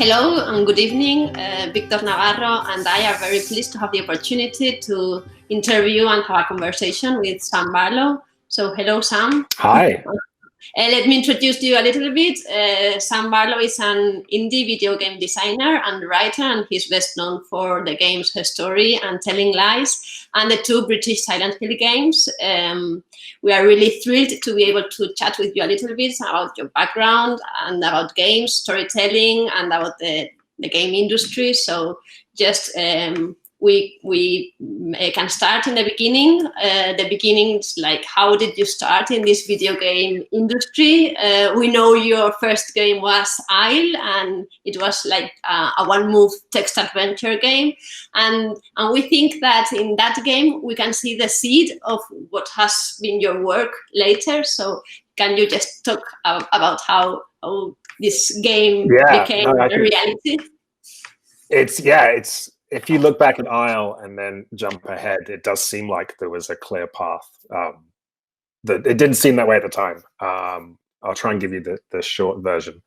Hello and good evening. Victor Navarro and I are very pleased to have the opportunity to interview and have a conversation with Sam Barlow. So hello, Sam. Hi. Let me introduce you a little bit. Sam Barlow is an indie video game designer and writer, and he's best known for the games Story and Telling Lies and the two British Silent Hill games. We are really thrilled to be able to chat with you a little bit about your background and about games, storytelling, and about the game industry. So just we can start in the beginning. The beginning is like, how did you start in this video game industry? We know your first game was Isle, and it was like a one-move text adventure game. And we think that in that game, we can see the seed of what has been your work later. So can you just talk about how this game became a reality? If you look back at Isle and then jump ahead, it does seem like there was a clear path. It didn't seem that way at the time. I'll try and give you the short version.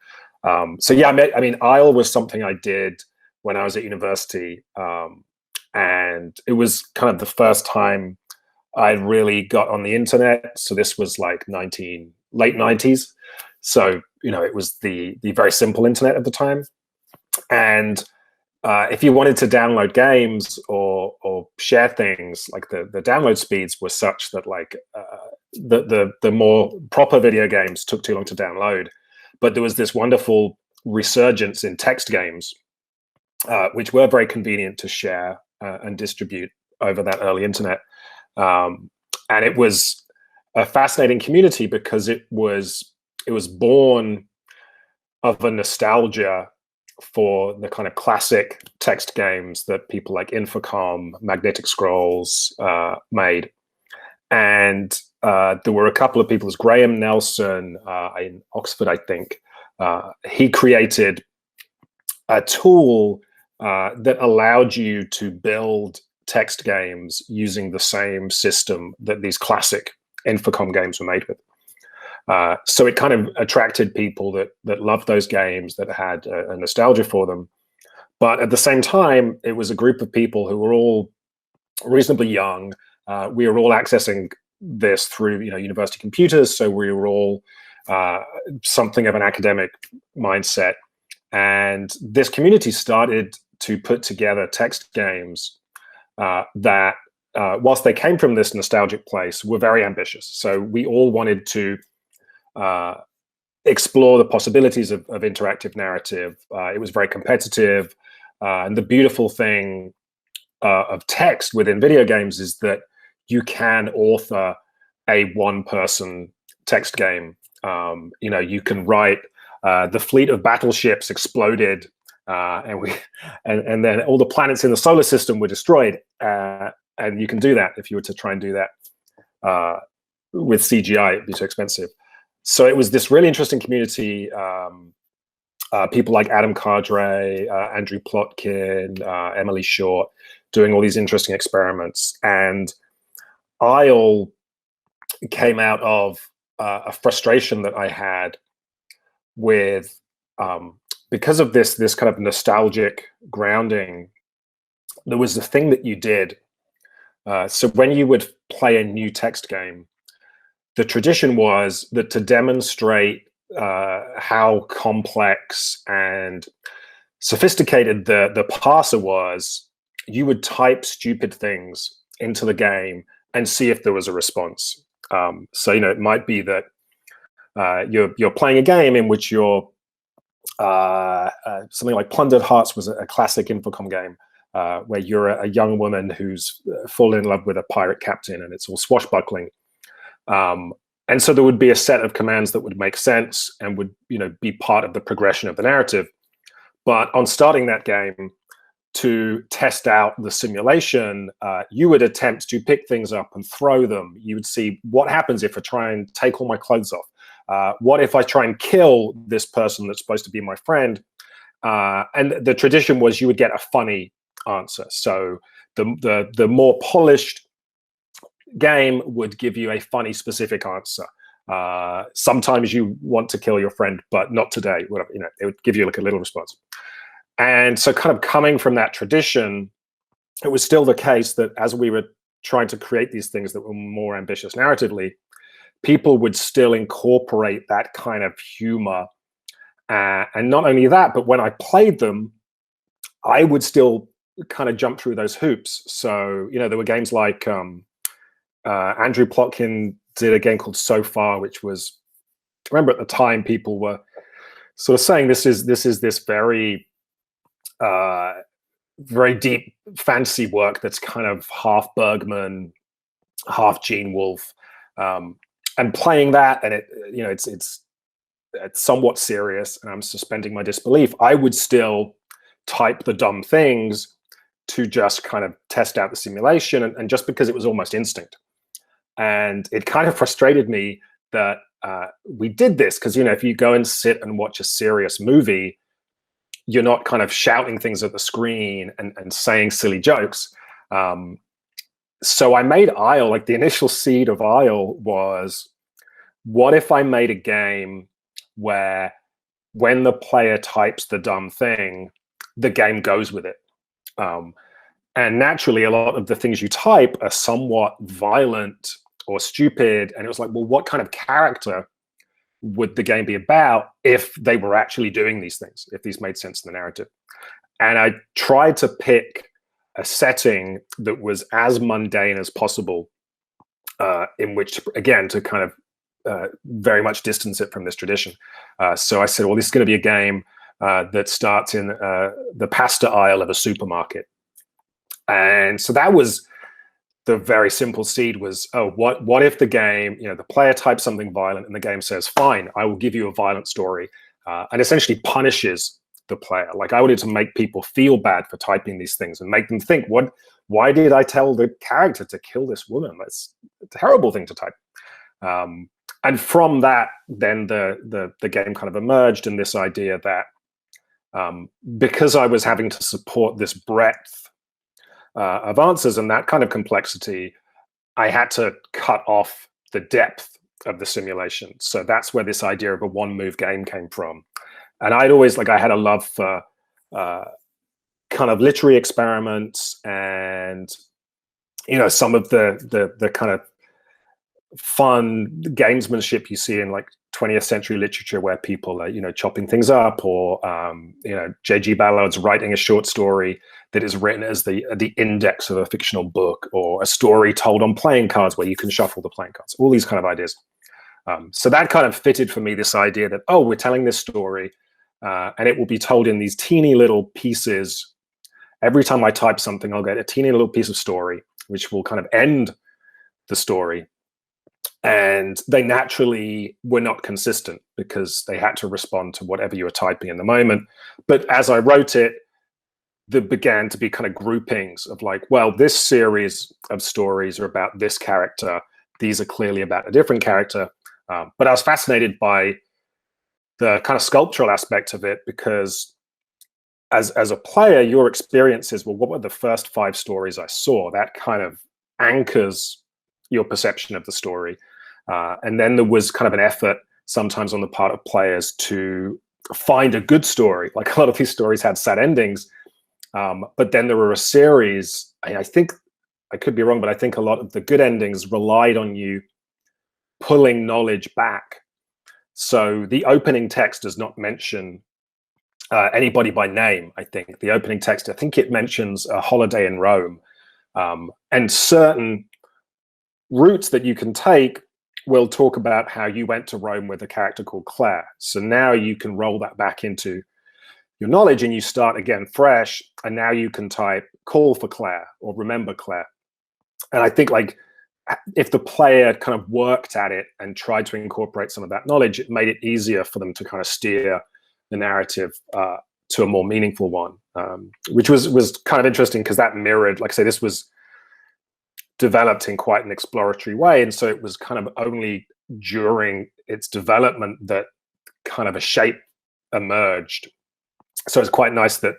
Isle was something I did when I was at university, and it was kind of the first time I really got on the internet. So this was like late 90s. So it was the very simple internet at the time, and if you wanted to download games or share things, like the download speeds were such that like the more proper video games took too long to download. But there was this wonderful resurgence in text games, which were very convenient to share and distribute over that early internet. And it was a fascinating community because it was born of a nostalgia for the kind of classic text games that people like Infocom, Magnetic Scrolls made. And there were a couple of people, as Graham Nelson in Oxford, I think. He created a tool that allowed you to build text games using the same system that these classic Infocom games were made with. So it kind of attracted people that loved those games, that had a nostalgia for them. But at the same time, it was a group of people who were all reasonably young. We were all accessing this through university computers, so we were all something of an academic mindset. And this community started to put together text games that, whilst they came from this nostalgic place, were very ambitious. So we all wanted to explore the possibilities of interactive narrative. It was very competitive. And the beautiful thing of text within video games is that you can author a one-person text game. You can write, the fleet of battleships exploded, and then all the planets in the solar system were destroyed. And you can do that. If you were to try and do that with CGI, it'd be too expensive. So it was this really interesting community. People like Adam Cardre, Andrew Plotkin, Emily Short, doing all these interesting experiments. And Isle came out of a frustration that I had with, because of this kind of nostalgic grounding, there was the thing that you did. So when you would play a new text game, the tradition was that to demonstrate how complex and sophisticated the parser was, you would type stupid things into the game and see if there was a response. So it might be that you're playing a game in which you're something like Plundered Hearts was a classic Infocom game where you're a young woman who's fallen in love with a pirate captain, and it's all swashbuckling. And so there would be a set of commands that would make sense and would, be part of the progression of the narrative. But on starting that game, to test out the simulation, you would attempt to pick things up and throw them. You would see what happens if I try and take all my clothes off. What if I try and kill this person that's supposed to be my friend? And the tradition was you would get a funny answer. So the more polished game would give you a funny specific answer. Sometimes you want to kill your friend, but not today. It would give you like a little response. And so kind of coming from that tradition, it was still the case that as we were trying to create these things that were more ambitious narratively, people would still incorporate that kind of humor. And not only that, but when I played them, I would still kind of jump through those hoops. So, you know, there were games like Andrew Plotkin did a game called So Far, which was, I remember at the time people were sort of saying this is this very very deep fantasy work that's kind of half Bergman, half Gene Wolfe, and playing that, and it, you know, it's somewhat serious, and I'm suspending my disbelief. I would still type the dumb things to just kind of test out the simulation, and just because it was almost instinct. And it kind of frustrated me that we did this, because, you know, if you go and sit and watch a serious movie, you're not kind of shouting things at the screen and saying silly jokes. So I made Isle, like the initial seed of Isle was, what if I made a game where when the player types the dumb thing, the game goes with it. And naturally, a lot of the things you type are somewhat violent or stupid. And it was like, well, what kind of character would the game be about if they were actually doing these things, if these made sense in the narrative? And I tried to pick a setting that was as mundane as possible, in which, again, to kind of very much distance it from this tradition. So I said, well, this is going to be a game that starts in the pasta aisle of a supermarket. And so that was the very simple seed was, oh, what if the game, you know, the player types something violent and the game says, fine, I will give you a violent story, and essentially punishes the player. Like, I wanted to make people feel bad for typing these things and make them think, why did I tell the character to kill this woman? That's a terrible thing to type. And from that, then the game kind of emerged in this idea that because I was having to support this breadth of answers and that kind of complexity, I had to cut off the depth of the simulation. So that's where this idea of a one-move game came from. And I'd always, like, I had a love for kind of literary experiments and, you know, some of the kind of fun gamesmanship you see in like 20th century literature where people are, you know, chopping things up, or, you know, J.G. Ballard's writing a short story that is written as the index of a fictional book, or a story told on playing cards where you can shuffle the playing cards, all these kind of ideas. So that kind of fitted for me, this idea that, oh, we're telling this story and it will be told in these teeny little pieces. Every time I type something, I'll get a teeny little piece of story, which will kind of end the story. And they naturally were not consistent because they had to respond to whatever you were typing in the moment. But as I wrote it, there began to be kind of groupings of like, well, this series of stories are about this character. These are clearly about a different character. But I was fascinated by the kind of sculptural aspect of it, because as a player, your experience is, well, what were the first 5 stories I saw? That kind of anchors your perception of the story. And then there was kind of an effort sometimes on the part of players to find a good story. Like, a lot of these stories had sad endings, but then there were a series, I think, I could be wrong, but I think a lot of the good endings relied on you pulling knowledge back. So the opening text does not mention anybody by name. I think the opening text, I think it mentions a holiday in Rome, and certain routes that you can take will talk about how you went to Rome with a character called Claire. So now you can roll that back into your knowledge and you start again fresh. And now you can type call for Claire or remember Claire. And I think, like, if the player kind of worked at it and tried to incorporate some of that knowledge, it made it easier for them to kind of steer the narrative to a more meaningful one, which was kind of interesting because that mirrored, like I say, this was developed in quite an exploratory way. And so it was kind of only during its development that kind of a shape emerged. So it's quite nice that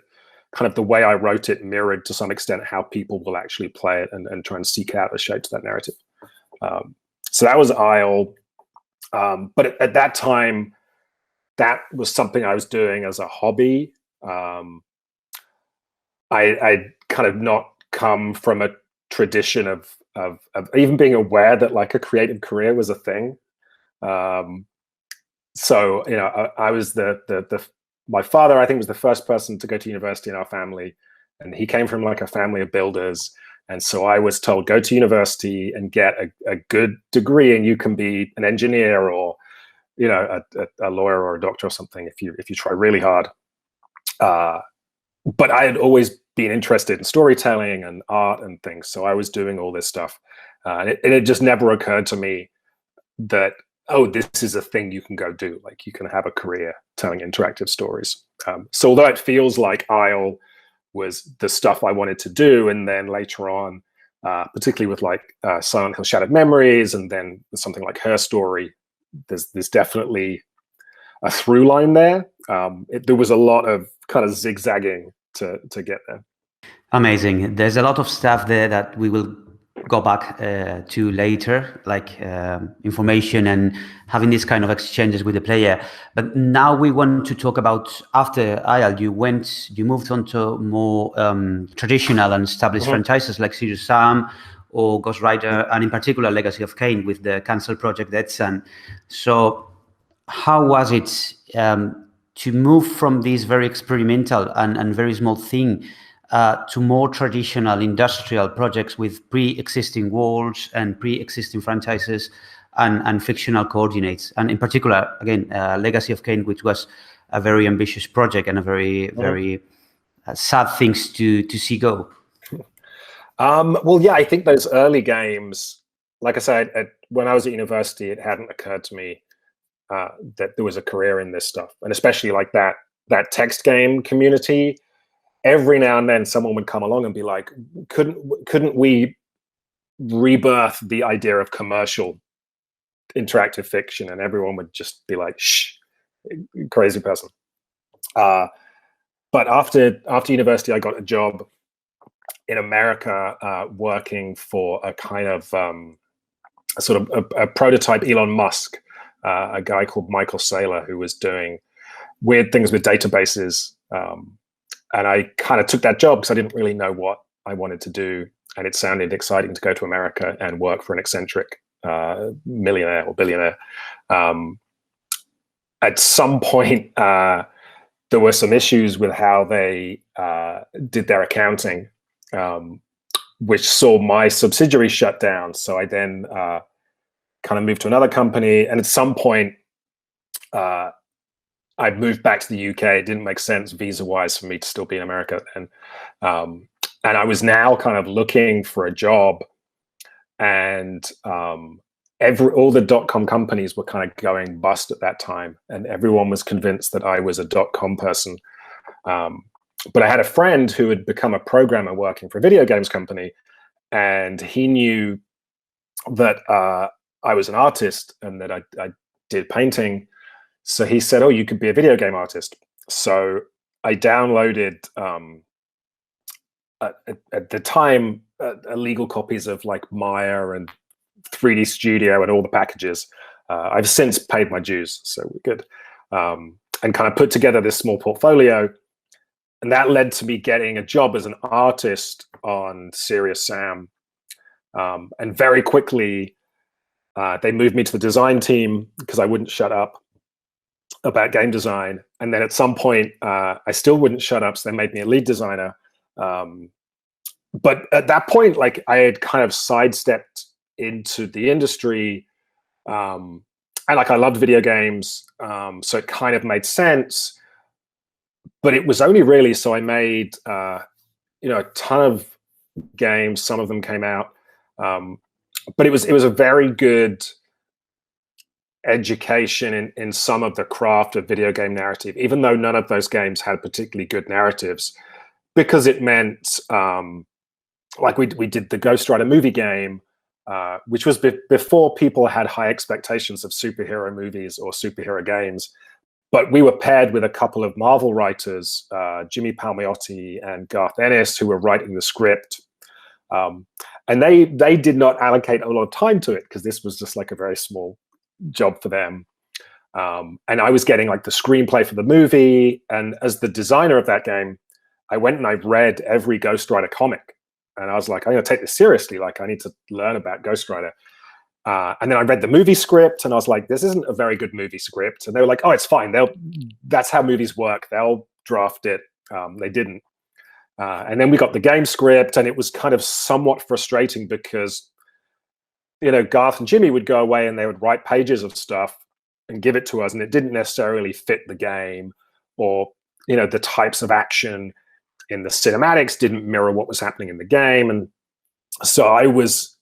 kind of the way I wrote it mirrored to some extent how people will actually play it and try and seek out a shape to that narrative. So that was Isle. But at that time, that was something I was doing as a hobby. I kind of not come from a tradition of even being aware that like a creative career was a thing. So you know, I was my father, I think, was the first person to go to university in our family, and he came from like a family of builders. And so I was told, go to university and get a good degree, and you can be an engineer or, you know, a lawyer or a doctor or something if you try really hard. But I had always been interested in storytelling and art and things, so I was doing all this stuff, and it just never occurred to me that, oh, this is a thing you can go do. Like, you can have a career telling interactive stories. So although it feels like Isle was the stuff I wanted to do, and then later on, particularly with like Silent Hill Shattered Memories, and then something like Her Story, there's definitely a through line there. There was a lot of kind of zigzagging to get there. Amazing. There's a lot of stuff there that we will go back to later, like information and having these kind of exchanges with the player. But now we want to talk about, after Isle, you moved on to more traditional and established franchises like Serious Sam or Ghost Rider, and in particular Legacy of Kain with the cancelled project Dead Sun. So how was it to move from this very experimental and very small thing to more traditional industrial projects with pre-existing worlds and pre-existing franchises and fictional coordinates? And in particular, again, Legacy of Kain, which was a very ambitious project and a very sad things to see go. Well, yeah, I think those early games, like I said, when I was at university, it hadn't occurred to me that there was a career in this stuff, and especially like that text game community. Every now and then, someone would come along and be like, "Couldn't we rebirth the idea of commercial interactive fiction?" And everyone would just be like, "Shh, crazy person." But after university, I got a job in America working for a kind of a prototype Elon Musk, a guy called Michael Saylor, who was doing weird things with databases. And I kind of took that job because I didn't really know what I wanted to do. And it sounded exciting to go to America and work for an eccentric millionaire or billionaire. At some point, there were some issues with how they did their accounting, which saw my subsidiary shut down. So I then kind of moved to another company. And at some point, I moved back to the UK. It didn't make sense visa-wise for me to still be in America. And I was now kind of looking for a job, and all the .com companies were kind of going bust at that time, and everyone was convinced that I was a .com person. But I had a friend who had become a programmer working for a video games company, and he knew that I was an artist and that I did painting. So he said, "Oh, you could be a video game artist." So I downloaded, at the time, illegal copies of like Maya and 3D Studio and all the packages. I've since paid my dues, so we're good. And kind of put together this small portfolio. And that led to me getting a job as an artist on Serious Sam. And very quickly, they moved me to the design team because I wouldn't shut up about game design. And then at some point, I still wouldn't shut up, so they made me a lead designer. But at that point, like, I had kind of sidestepped into the industry. And like, I loved video games, so it kind of made sense. But it was only really, so I made a ton of games. Some of them came out. But it was a very good education in some of the craft of video game narrative, even though none of those games had particularly good narratives, because it meant like we did the Ghost Rider movie game, which was before people had high expectations of superhero movies or superhero games. But we were paired with a couple of Marvel writers, Jimmy Palmiotti and Garth Ennis, who were writing the script. And they did not allocate a lot of time to it because this was just like a very small job for them. And I was getting like the screenplay for the movie. And as the designer of that game, I went and I read every Ghost Rider comic, and I was like, I'm going to take this seriously. Like, I need to learn about Ghost Rider. And then I read the movie script, and I was like, this isn't a very good movie script. And they were like, oh, it's fine. That's how movies work. They'll draft it. They didn't. And then we got the game script, and it was kind of somewhat frustrating because, you know, Garth and Jimmy would go away and they would write pages of stuff and give it to us, and it didn't necessarily fit the game, or, you know, the types of action in the cinematics didn't mirror what was happening in the game. And so I was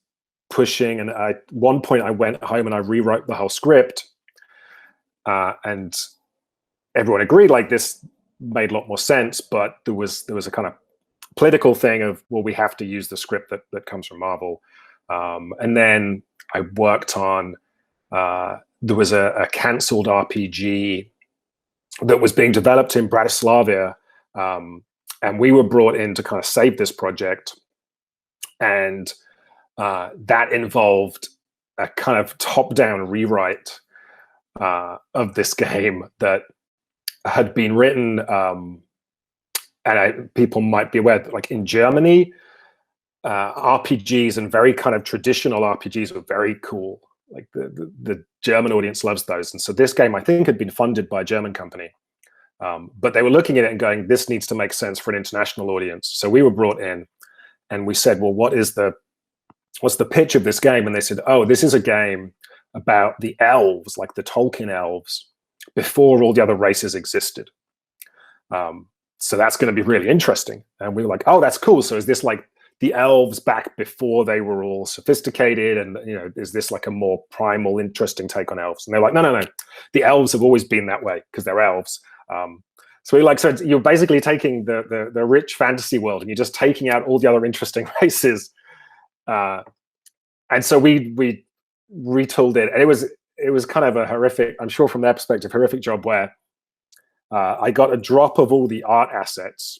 pushing, and at one point I went home and I rewrote the whole script, and everyone agreed, like, this made a lot more sense, but there was a kind of political thing of, well, we have to use the script that comes from Marvel. And then I worked on, there was a cancelled RPG that was being developed in Bratislava, and we were brought in to kind of save this project. And that involved a kind of top-down rewrite of this game that had been written, and people might be aware that, like, in Germany, RPGs and very kind of traditional RPGs were very cool. Like, the German audience loves those. And so this game, I think, had been funded by a German company. But they were looking at it and going, this needs to make sense for an international audience. So we were brought in, and we said, well, what's the pitch of this game? And they said, oh, this is a game about the elves, like the Tolkien elves, before all the other races existed. So that's going to be really interesting. And we were like, oh, that's cool. So is this like the elves back before they were all sophisticated? And, you know, is this like a more primal, interesting take on elves? And they're like, no. The elves have always been that way because they're elves. So we're like, so you're basically taking the rich fantasy world and you're just taking out all the other interesting races. And so we retooled it. And it was kind of a horrific, I'm sure from their perspective, horrific job where I got a drop of all the art assets,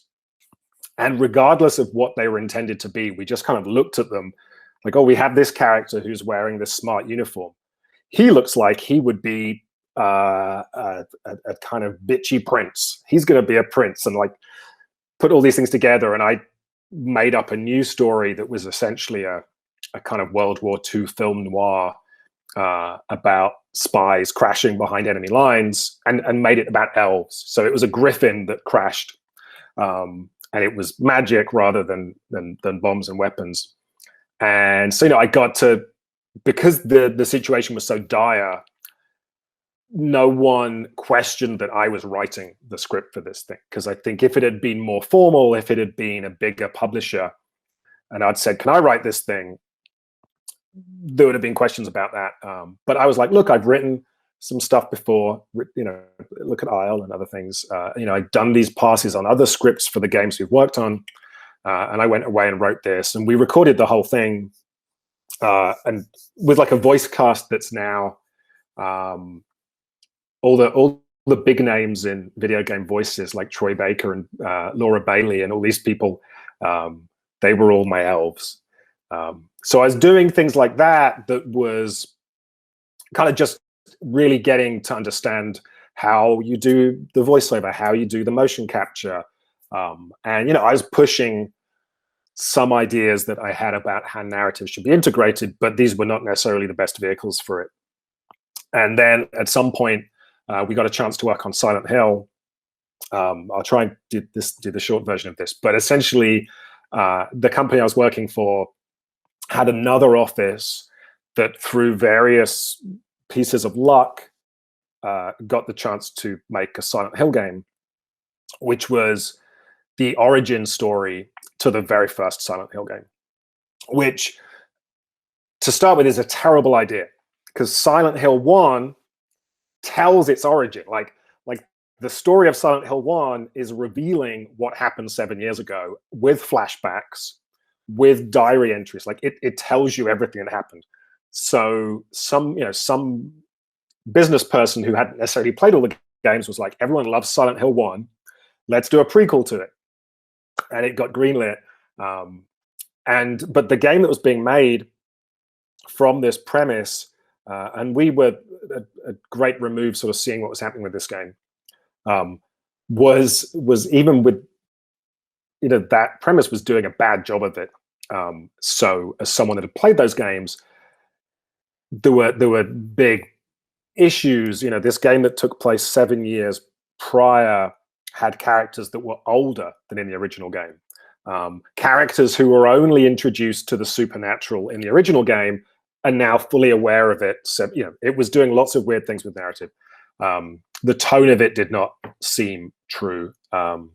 and regardless of what they were intended to be, we just kind of looked at them like, oh, we have this character who's wearing this smart uniform. He looks like he would be a kind of bitchy prince. He's going to be a prince, and like put all these things together. And I made up a new story that was essentially a kind of World War II film noir about spies crashing behind enemy lines, and made it about elves. So it was a griffin that crashed, and it was magic rather than bombs and weapons. And so, you know, I got to, because the situation was so dire, no one questioned that I was writing the script for this thing. Because I think if it had been more formal, if it had been a bigger publisher, and I'd said, can I write this thing? There would have been questions about that. But I was like, look, I've written some stuff before, you know, look at Isle and other things. You know, I'd done these passes on other scripts for the games we've worked on. And I went away and wrote this, and we recorded the whole thing, and with like a voice cast that's now all the big names in video game voices, like Troy Baker and Laura Bailey and all these people. They were all my elves. So I was doing things like that was kind of just really getting to understand how you do the voiceover, how you do the motion capture. And, you know, I was pushing some ideas that I had about how narratives should be integrated, but these were not necessarily the best vehicles for it. And then at some point, we got a chance to work on Silent Hill. I'll try and do the short version of this, but essentially the company I was working for had another office that, through various pieces of luck, got the chance to make a Silent Hill game, which was the origin story to the very first Silent Hill game, which, to start with, is a terrible idea, because Silent Hill 1 tells its origin. Like the story of Silent Hill 1 is revealing what happened 7 years ago with flashbacks, with diary entries. Like it tells you everything that happened. So some business person who hadn't necessarily played all the games was like, everyone loves Silent Hill 1. Let's do a prequel to it. And it got greenlit. But the game that was being made from this premise, and we were a great remove sort of seeing what was happening with this game, was even with that premise was doing a bad job of it. So as someone that had played those games, there were big issues. This game that took place 7 years prior had characters that were older than in the original game. Characters who were only introduced to the supernatural in the original game are now fully aware of it. So, it was doing lots of weird things with narrative. The tone of it did not seem true. And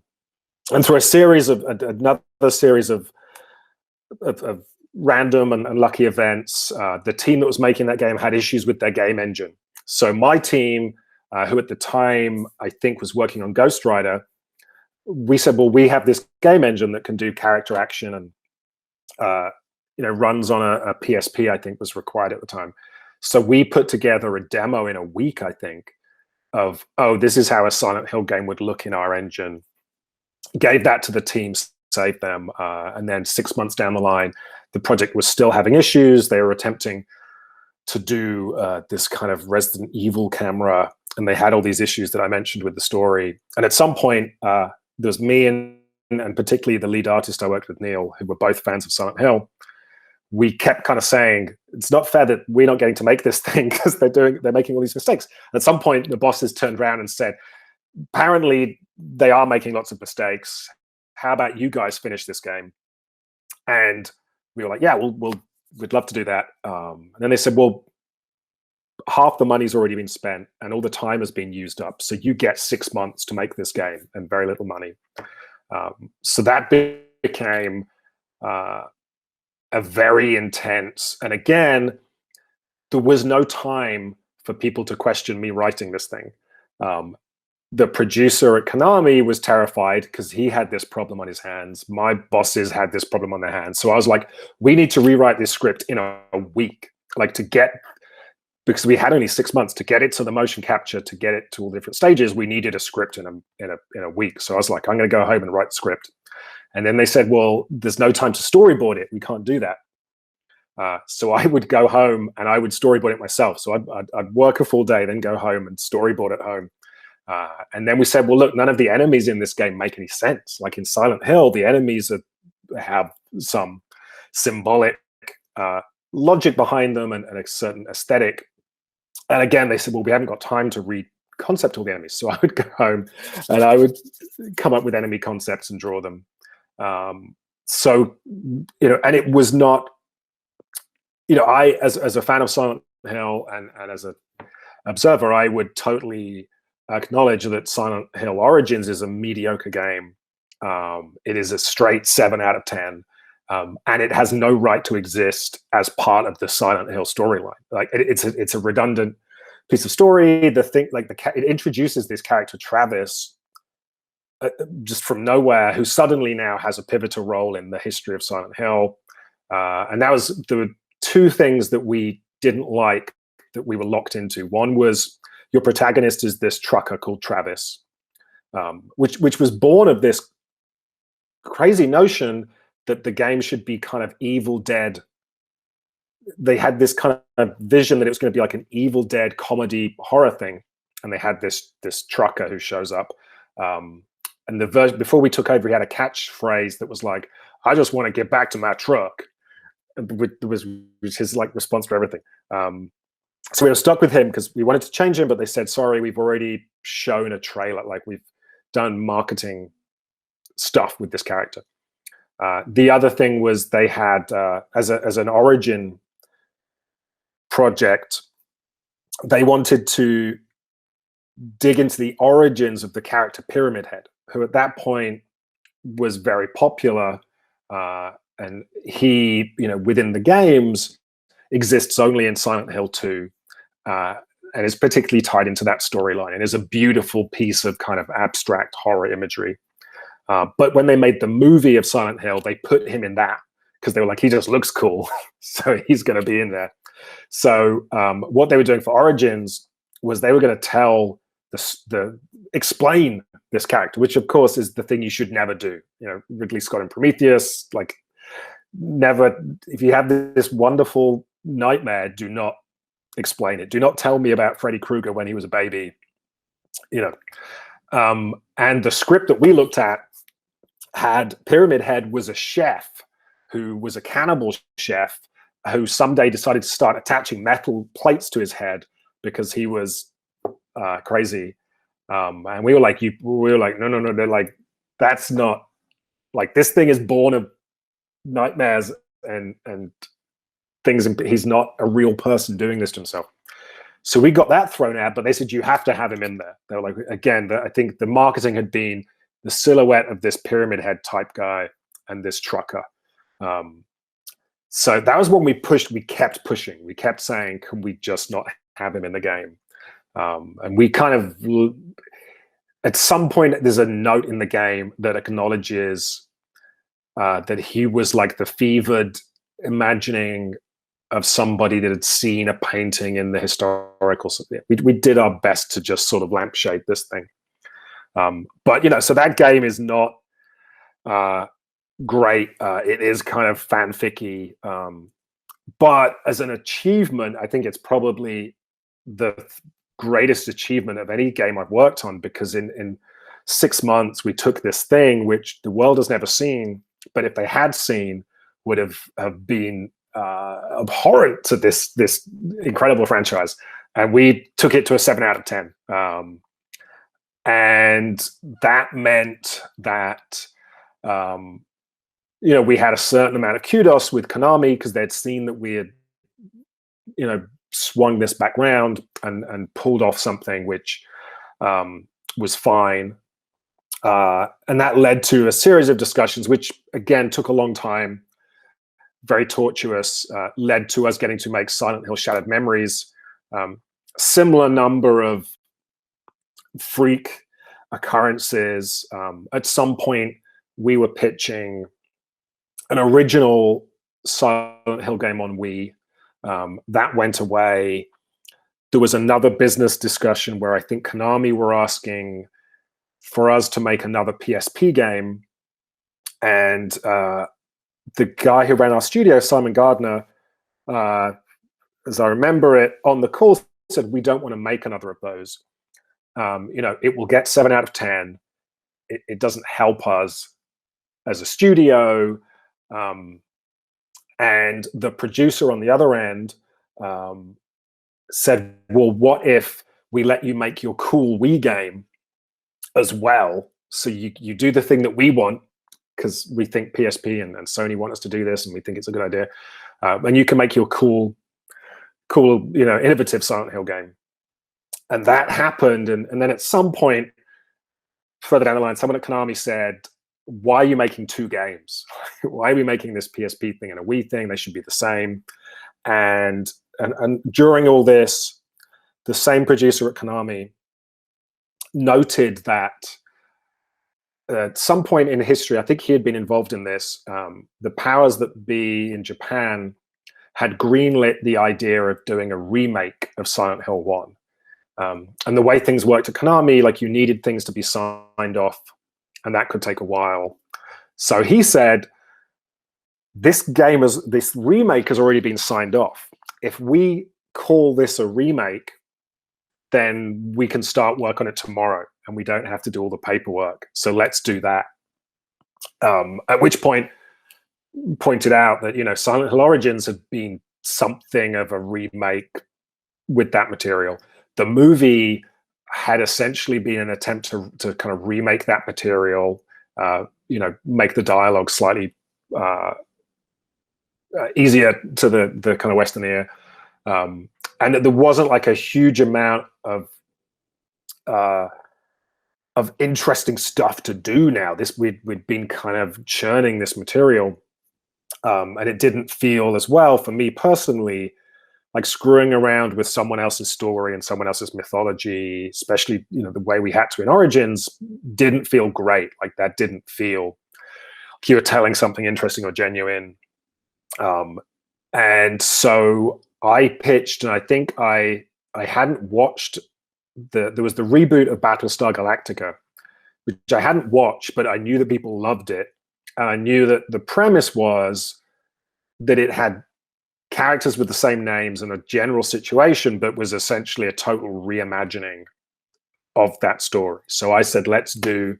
through another series of random and lucky events, the team that was making that game had issues with their game engine. So my team, who at the time I think was working on Ghost Rider, we said, well, we have this game engine that can do character action and runs on a PSP, I think was required at the time. So we put together a demo in a week, I think, of, this is how a Silent Hill game would look in our engine. Gave that to the team, saved them, and then 6 months down the line, the project was still having issues. They were attempting to do this kind of Resident Evil camera, and they had all these issues that I mentioned with the story. And at some point, there was me and particularly the lead artist I worked with, Neil, who were both fans of Silent Hill. We kept kind of saying, it's not fair that we're not getting to make this thing because they're making all these mistakes. At some point, the bosses turned around and said, apparently they are making lots of mistakes. How about you guys finish this game? And we were like, yeah, we'd love to do that. And then they said, well, half the money's already been spent and all the time has been used up. So you get 6 months to make this game and very little money. So that became a very intense, and again, there was no time for people to question me writing this thing. The producer at Konami was terrified because he had this problem on his hands. My bosses had this problem on their hands. So I was like, we need to rewrite this script in a week, because we had only 6 months to get it to the motion capture, to get it to all the different stages. We needed a script in a week. So I was like, I'm going to go home and write the script. And then they said, well, there's no time to storyboard it. We can't do that. So I would go home and I would storyboard it myself. So I'd work a full day, then go home and storyboard at home. And then we said, well, look, none of the enemies in this game make any sense. Like in Silent Hill, the enemies have some symbolic logic behind them and a certain aesthetic. And again, they said, well, we haven't got time to reconcept all the enemies. So I would go home and I would come up with enemy concepts and draw them. And it was not, I, as a fan of Silent Hill and as an observer, I would totally acknowledge that Silent Hill Origins is a mediocre game. It is a straight 7 out of 10. And it has no right to exist as part of the Silent Hill storyline. Like it's a redundant piece of story. It introduces this character Travis just from nowhere, who suddenly now has a pivotal role in the history of Silent Hill. And there were two things that we didn't like that we were locked into. One was your protagonist is this trucker called Travis, which was born of this crazy notion that the game should be kind of Evil Dead. They had this kind of vision that it was going to be like an Evil Dead comedy horror thing. And they had this trucker who shows up. And the version before we took over, he had a catchphrase that was like, I just want to get back to my truck. Which was his response to everything. So we were stuck with him because we wanted to change him, but they said, sorry, we've already shown a trailer. We've done marketing stuff with this character. The other thing was they had, as an origin project, they wanted to dig into the origins of the character Pyramid Head, who at that point was very popular. And he, within the games, exists only in Silent Hill 2, and is particularly tied into that storyline and is a beautiful piece of kind of abstract horror imagery. But when they made the movie of Silent Hill, they put him in that because they were like, he just looks cool, so he's going to be in there. So what they were doing for Origins was they were going to explain this character, which of course is the thing you should never do. Ridley Scott and Prometheus, never, if you have this wonderful nightmare, do not explain it. Do not tell me about Freddy Krueger when he was a baby. And the script that we looked at Pyramid Head was a chef who was a cannibal chef who someday decided to start attaching metal plates to his head because he was crazy. And we were like, no. They're like, that's not, like, this thing is born of nightmares and things. He's not a real person doing this to himself. So we got that thrown out, but they said, you have to have him in there. They were like, again, I think the marketing had been the silhouette of this Pyramid Head type guy and this trucker. So that was when we pushed. We kept pushing. We kept saying, can we just not have him in the game? And we kind of, at some point, there's a note in the game that acknowledges that he was like the fevered imagining of somebody that had seen a painting in the historical. We did our best to just sort of lampshade this thing. But, you know, so that game is not great. It is kind of fanficky. But as an achievement, I think it's probably the greatest achievement of any game I've worked on, because in 6 months, we took this thing which the world has never seen, but if they had seen, would have been abhorrent to this incredible franchise. And we took it to a 7 out of 10. And that meant that, you know, we had a certain amount of kudos with Konami because they'd seen that we had, you know, swung this back round and pulled off something which was fine. And that led to a series of discussions, which, again, took a long time, very tortuous, led to us getting to make Silent Hill Shattered Memories. Similar number of freak occurrences. At some point, we were pitching an original Silent Hill game on Wii. That went away. There was another business discussion where I think Konami were asking for us to make another PSP game. And the guy who ran our studio, Simon Gardner, as I remember it, on the call said, we don't want to make another of those. You know, it will get 7 out of 10. It doesn't help us as a studio. And the producer on the other end said, well, what if we let you make your cool Wii game as well? So you do the thing that we want, because we think PSP and Sony want us to do this, and we think it's a good idea. And you can make your cool, you know, innovative Silent Hill game. And that happened. And then at some point, further down the line, someone at Konami said, why are you making 2 games? Why are we making this PSP thing and a Wii thing? They should be the same. And during all this, the same producer at Konami noted that at some point in history, I think he had been involved in this, the powers that be in Japan had greenlit the idea of doing a remake of Silent Hill 1. And the way things worked at Konami, like, you needed things to be signed off, and that could take a while. So he said, this remake has already been signed off. If we call this a remake, then we can start work on it tomorrow, and we don't have to do all the paperwork. So let's do that. At which point, pointed out that, you know, Silent Hill Origins had been something of a remake with that material. The movie had essentially been an attempt to kind of remake that material, you know, make the dialogue slightly easier to the kind of Western ear. And there wasn't like a huge amount of interesting stuff to do now. We'd been kind of churning this material, and it didn't feel as well for me personally like screwing around with someone else's story and someone else's mythology, especially, you know, the way we had to in Origins, didn't feel great. Like, that didn't feel like you were telling something interesting or genuine. And so I pitched, and I think I hadn't watched there was the reboot of Battlestar Galactica, which I hadn't watched, but I knew that people loved it. And I knew that the premise was that it had characters with the same names and a general situation, but was essentially a total reimagining of that story. So I said, let's do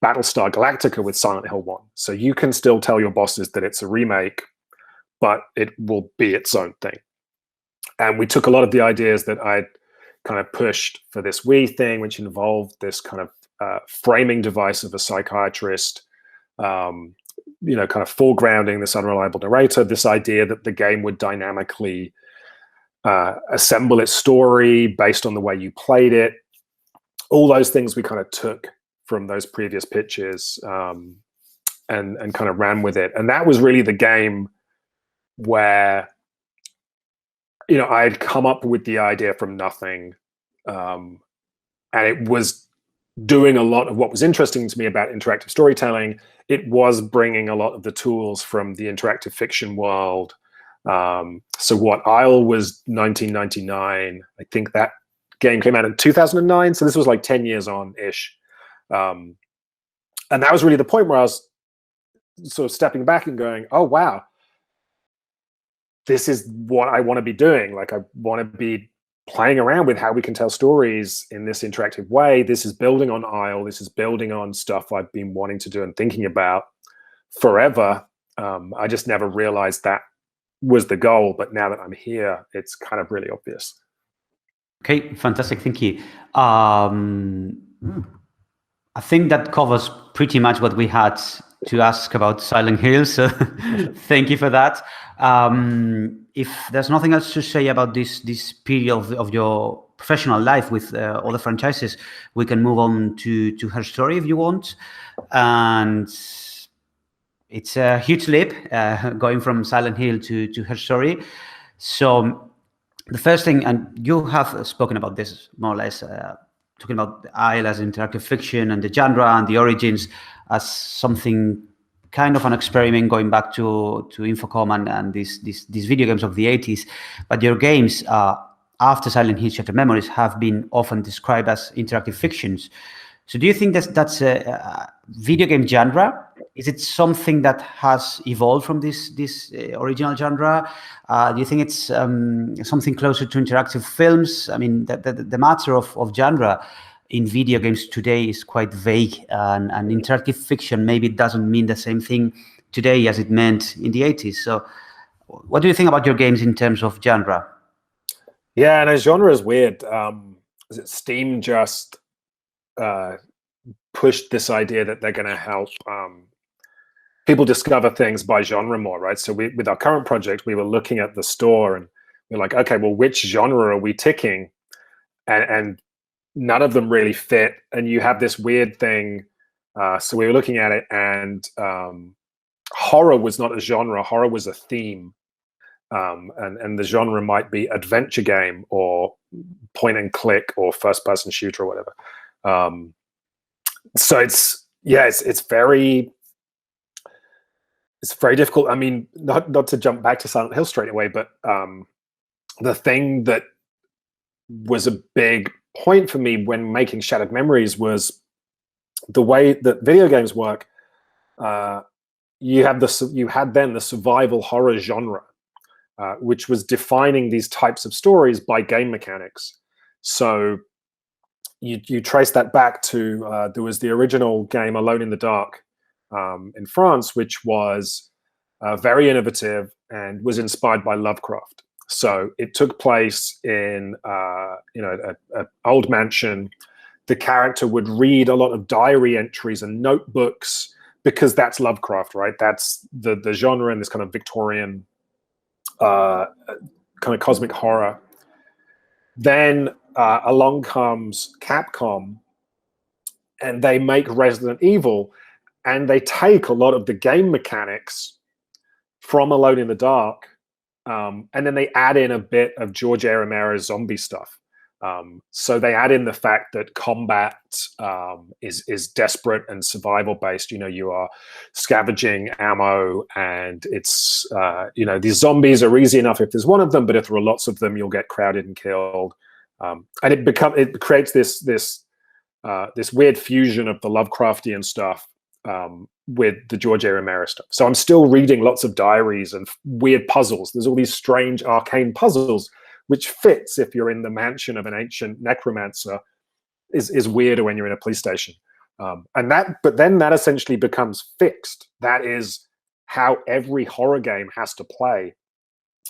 Battlestar Galactica with Silent Hill 1. So you can still tell your bosses that it's a remake, but it will be its own thing. And we took a lot of the ideas that I'd kind of pushed for this Wii thing, which involved this kind of framing device of a psychiatrist, kind of foregrounding this unreliable narrator, this idea that the game would dynamically assemble its story based on the way you played it. All those things we kind of took from those previous pitches and kind of ran with it. And that was really the game where, I'd come up with the idea from nothing. And it was doing a lot of what was interesting to me about interactive storytelling. It was bringing a lot of the tools from the interactive fiction world. So what Isle was 1999. I think that game came out in 2009. So this was like 10 years on-ish. And that was really the point where I was sort of stepping back and going, oh, wow, this is what I want to be doing. Like, I want to be playing around with how we can tell stories in this interactive way. This is building on Isle. This is building on stuff I've been wanting to do and thinking about forever. I just never realized that was the goal. But now that I'm here, it's kind of really obvious. Okay, fantastic. Thank you. I think that covers pretty much what we had to ask about Silent Hill. So thank you for that. If there's nothing else to say about this period of your professional life with all the franchises, we can move on to her story if you want. And it's a huge leap going from Silent Hill to her story. So the first thing, and you have spoken about this more or less, talking about Isle as interactive fiction and the genre and the origins as something kind of an experiment going back to Infocom and these video games of the 80s. But your games after Silent Hill Shattered Memories have been often described as interactive fictions. So do you think that's a video game genre? Is it something that has evolved from this original genre? Do you think it's something closer to interactive films? I mean, the matter of genre in video games today is quite vague, and interactive fiction maybe doesn't mean the same thing today as it meant in the 80s. So what do you think about your games in terms of genre? Yeah, and genre is weird. Steam just pushed this idea that they're going to help people discover things by genre more, right? So with our current project, we were looking at the store and we're like, okay, well, which genre are we ticking? And none of them really fit. And you have this weird thing. So we were looking at it, and horror was not a genre. Horror was a theme. And the genre might be adventure game or point and click or first person shooter or whatever. So it's very difficult. I mean, not to jump back to Silent Hill straight away, but the thing that was a big point for me when making Shattered Memories was the way that video games work. You had then the survival horror genre, which was defining these types of stories by game mechanics. So you trace that back to there was the original game Alone in the Dark in France, which was very innovative and was inspired by Lovecraft. So it took place in an old mansion. The character would read a lot of diary entries and notebooks because that's Lovecraft, right? That's the genre in this kind of Victorian kind of cosmic horror. Then along comes Capcom, and they make Resident Evil, and they take a lot of the game mechanics from Alone in the Dark, and then they add in a bit of George A. Romero's zombie stuff. So they add in the fact that combat is desperate and survival based. You are scavenging ammo, and it's these zombies are easy enough if there's one of them, but if there are lots of them, you'll get crowded and killed. And it creates this weird fusion of the Lovecraftian stuff with the George A. Romero stuff. So I'm still reading lots of diaries and weird puzzles. There's all these strange arcane puzzles, which fits if you're in the mansion of an ancient necromancer, is weirder when you're in a police station. But then that essentially becomes fixed. That is how every horror game has to play.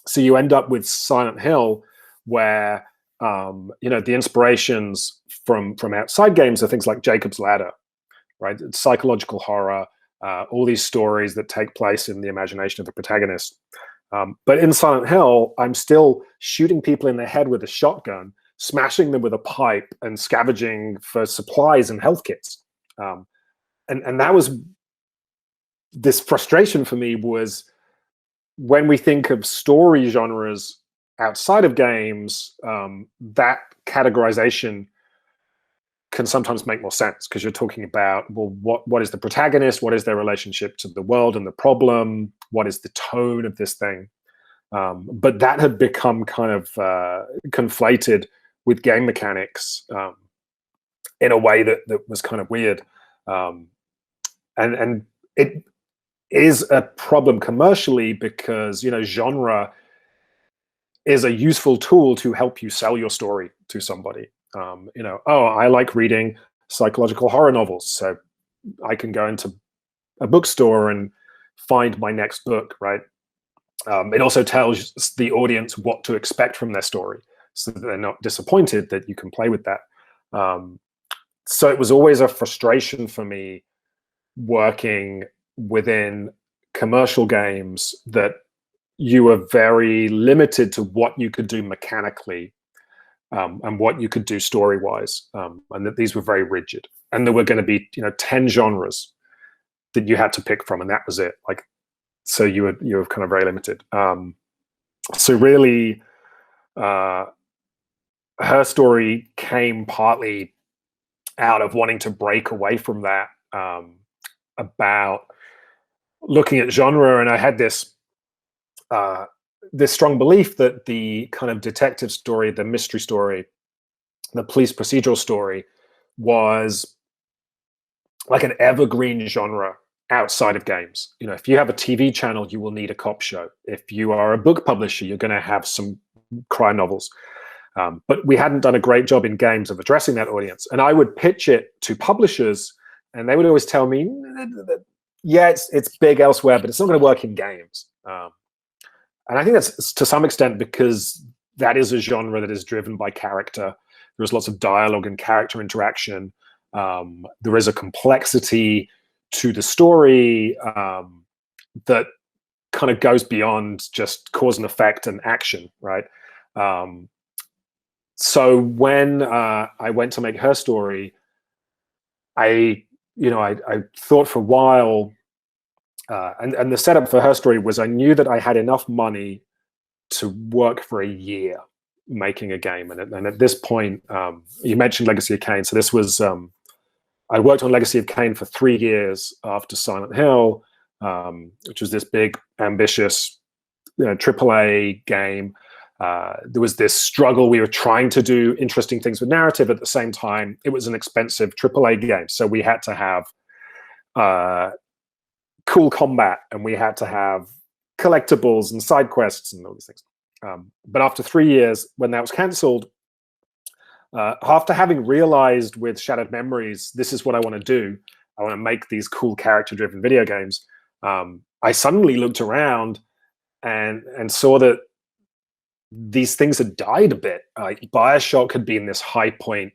So you end up with Silent Hill, where the inspirations from outside games are things like Jacob's Ladder, right? It's psychological horror, all these stories that take place in the imagination of the protagonist. But in Silent Hill, I'm still shooting people in the head with a shotgun, smashing them with a pipe, and scavenging for supplies and health kits. And that was this frustration for me, was when we think of story genres outside of games, that categorization can sometimes make more sense, because you're talking about, well, what is the protagonist? What is their relationship to the world and the problem? What is the tone of this thing? But that had become kind of conflated with game mechanics in a way that was kind of weird. And it is a problem commercially, because, genre is a useful tool to help you sell your story to somebody. I like reading psychological horror novels, so I can go into a bookstore and find my next book, right? It also tells the audience what to expect from their story, so that they're not disappointed, that you can play with that. So it was always a frustration for me working within commercial games that you were very limited to what you could do mechanically, and what you could do story-wise, and that these were very rigid. And there were going to be 10 genres that you had to pick from, and that was it. So you were kind of very limited. So really, Her Story came partly out of wanting to break away from that, about looking at genre. And I had this strong belief that the kind of detective story, the mystery story, the police procedural story was like an evergreen genre outside of games. If you have a TV channel, you will need a cop show. If you are a book publisher, you're going to have some crime novels. But we hadn't done a great job in games of addressing that audience. And I would pitch it to publishers, and they would always tell me, yeah, it's big elsewhere, but it's not going to work in games. And I think that's to some extent because that is a genre that is driven by character. There's lots of dialogue and character interaction. There is a complexity to the story that kind of goes beyond just cause and effect and action, right? So when I went to make Her Story, I thought for a while, and the setup for Her Story was I knew that I had enough money to work for a year making a game. And at this point, you mentioned Legacy of Kain. So this was, I worked on Legacy of Kain for 3 years after Silent Hill, which was this big, ambitious, AAA game. There was this struggle. We were trying to do interesting things with narrative. At the same time, it was an expensive AAA game. So we had to have cool combat, and we had to have collectibles and side quests and all these things. But after 3 years, when that was cancelled, after having realized with Shattered Memories, this is what I want to do. I want to make these cool character-driven video games. I suddenly looked around and saw that these things had died a bit. BioShock had been this high point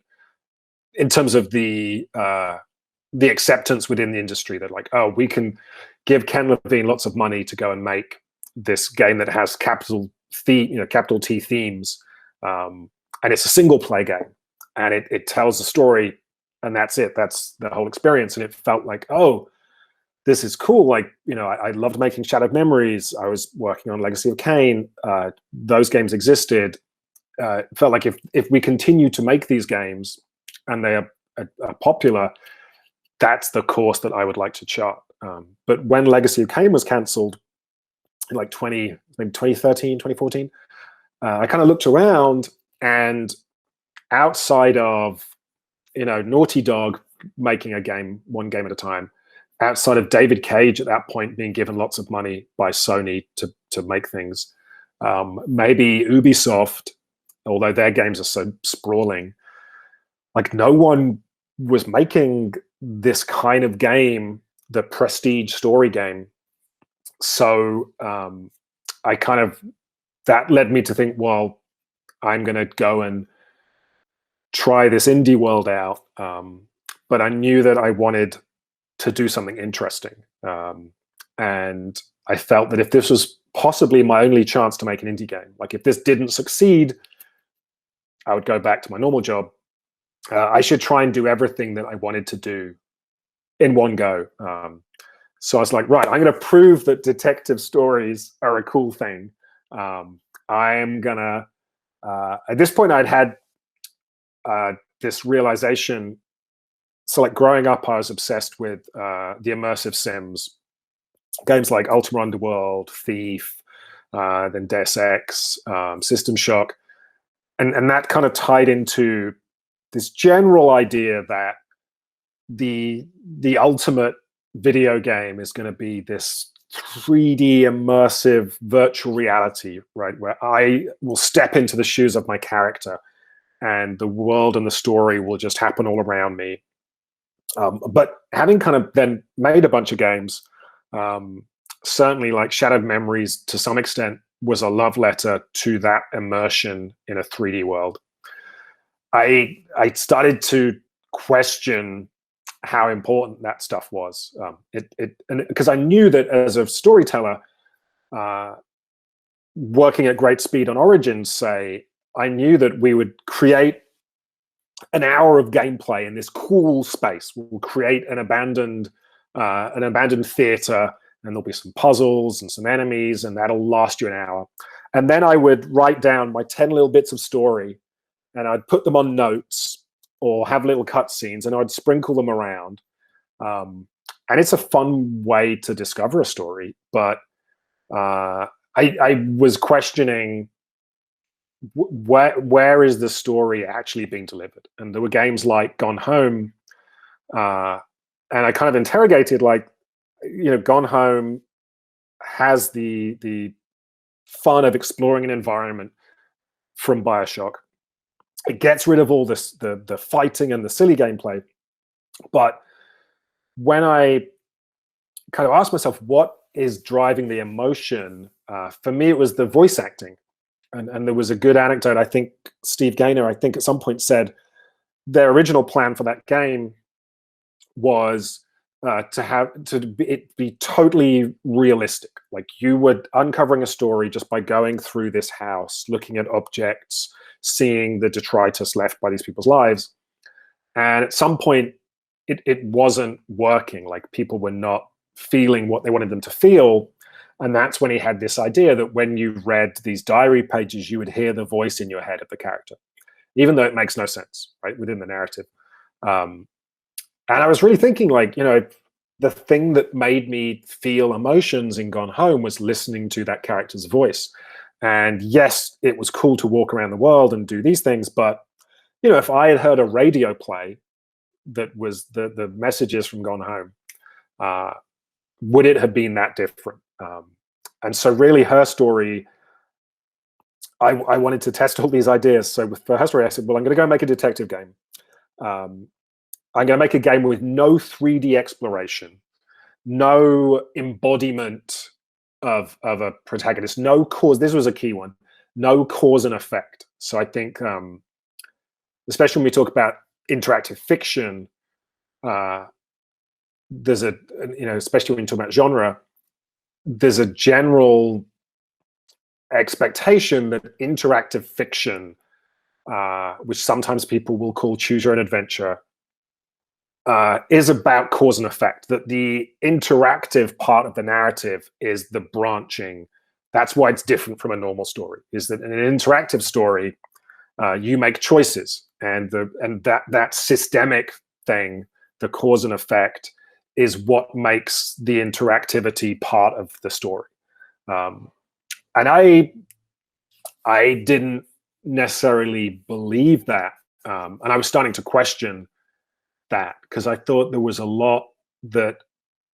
in terms of the acceptance within the industry, that like, oh, we can give Ken Levine lots of money to go and make this game that has capital T themes, and it's a single play game, and it tells a story, and that's it. That's the whole experience. And it felt like, oh, this is cool. Like, I loved making Shattered Memories. I was working on Legacy of Kain. Those games existed. It felt like if we continue to make these games and they are popular, that's the course that I would like to chart. But when Legacy of Kain was cancelled in like 2013, 2014, I kind of looked around, and outside of Naughty Dog making a game, one game at a time, outside of David Cage at that point being given lots of money by Sony to make things, maybe Ubisoft, although their games are so sprawling, like no one was making this kind of game, the prestige story game. So that led me to think, well, I'm going to go and try this indie world out. But I knew that I wanted to do something interesting. And I felt that if this was possibly my only chance to make an indie game, like if this didn't succeed, I would go back to my normal job. I should try and do everything that I wanted to do in one go. So I was like, right, I'm going to prove that detective stories are a cool thing. I'm going to, at this point I'd had this realization. So like growing up, I was obsessed with the immersive sims, games like Ultima Underworld, Thief, then Deus Ex, System Shock. And that kind of tied into this general idea that the ultimate video game is going to be this 3D immersive virtual reality, right? Where I will step into the shoes of my character and the world and the story will just happen all around me. But having kind of then made a bunch of games, certainly like Shattered Memories to some extent was a love letter to that immersion in a 3D world. I started to question how important that stuff was. Because I knew that as a storyteller, working at great speed on Origins, say, I knew that we would create an hour of gameplay in this cool space. We'll create an abandoned theater, and there'll be some puzzles and some enemies, and that'll last you an hour. And then I would write down my 10 little bits of story, and I'd put them on notes or have little cutscenes, and I'd sprinkle them around. And it's a fun way to discover a story. But I was questioning, where is the story actually being delivered? And there were games like Gone Home, and I kind of interrogated, like, Gone Home has the fun of exploring an environment from BioShock. It gets rid of all this the fighting and the silly gameplay. But when I kind of asked myself, what is driving the emotion? For me, it was the voice acting. And there was a good anecdote. I think Steve Gaynor, at some point said their original plan for that game was it be totally realistic. Like you were uncovering a story just by going through this house, looking at objects, seeing the detritus left by these people's lives. And at some point, it wasn't working. Like people were not feeling what they wanted them to feel. And that's when he had this idea that when you read these diary pages, you would hear the voice in your head of the character, even though it makes no sense, right, within the narrative. And I was really thinking, like, the thing that made me feel emotions in Gone Home was listening to that character's voice. And yes, it was cool to walk around the world and do these things. But, if I had heard a radio play that was the messages from Gone Home, would it have been that different? And so really her story, I wanted to test all these ideas. So for her story, I said, well, I'm going to go make a detective game. I'm going to make a game with no 3D exploration, no embodiment of a protagonist, no cause. This was a key one, no cause and effect. So I think, especially when we talk about interactive fiction, there's especially when you talk about genre, there's a general expectation that interactive fiction, which sometimes people will call choose your own adventure, is about cause and effect, that the interactive part of the narrative is the branching. That's why it's different from a normal story, is that in an interactive story, you make choices, and that systemic thing, the cause and effect, is what makes the interactivity part of the story. And I didn't necessarily believe that, and I was starting to question that, because I thought there was a lot that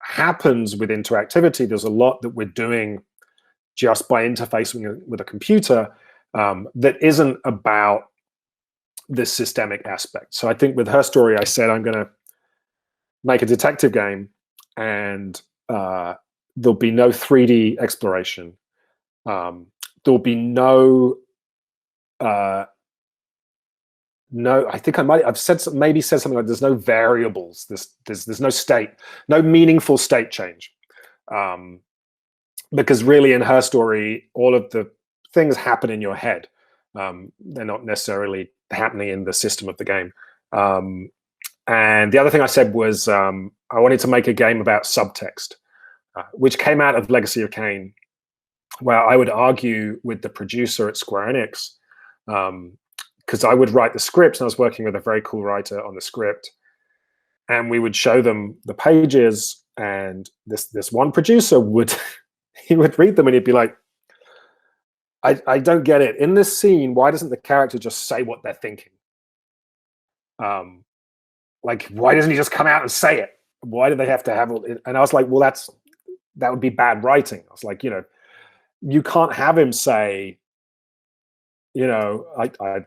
happens with interactivity. There's a lot that we're doing just by interfacing with a computer that isn't about this systemic aspect. So I think with her story, I said, I'm going to make a detective game, and there'll be no 3D exploration. There'll be no, I think I've said maybe said something like there's no variables. There's no state, no meaningful state change. Because really in her story, all of the things happen in your head. They're not necessarily happening in the system of the game. And the other thing I said was I wanted to make a game about subtext, which came out of Legacy of Kain, where I would argue with the producer at Square Enix, because I would write the scripts, and I was working with a very cool writer on the script, and we would show them the pages, and this one producer would he would read them, and he'd be like, I don't get it. In this scene, why doesn't the character just say what they're thinking? Like, why doesn't he just come out and say it? Why do they have to have all it? And I was like, well, that would be bad writing. I was like, you can't have him say, I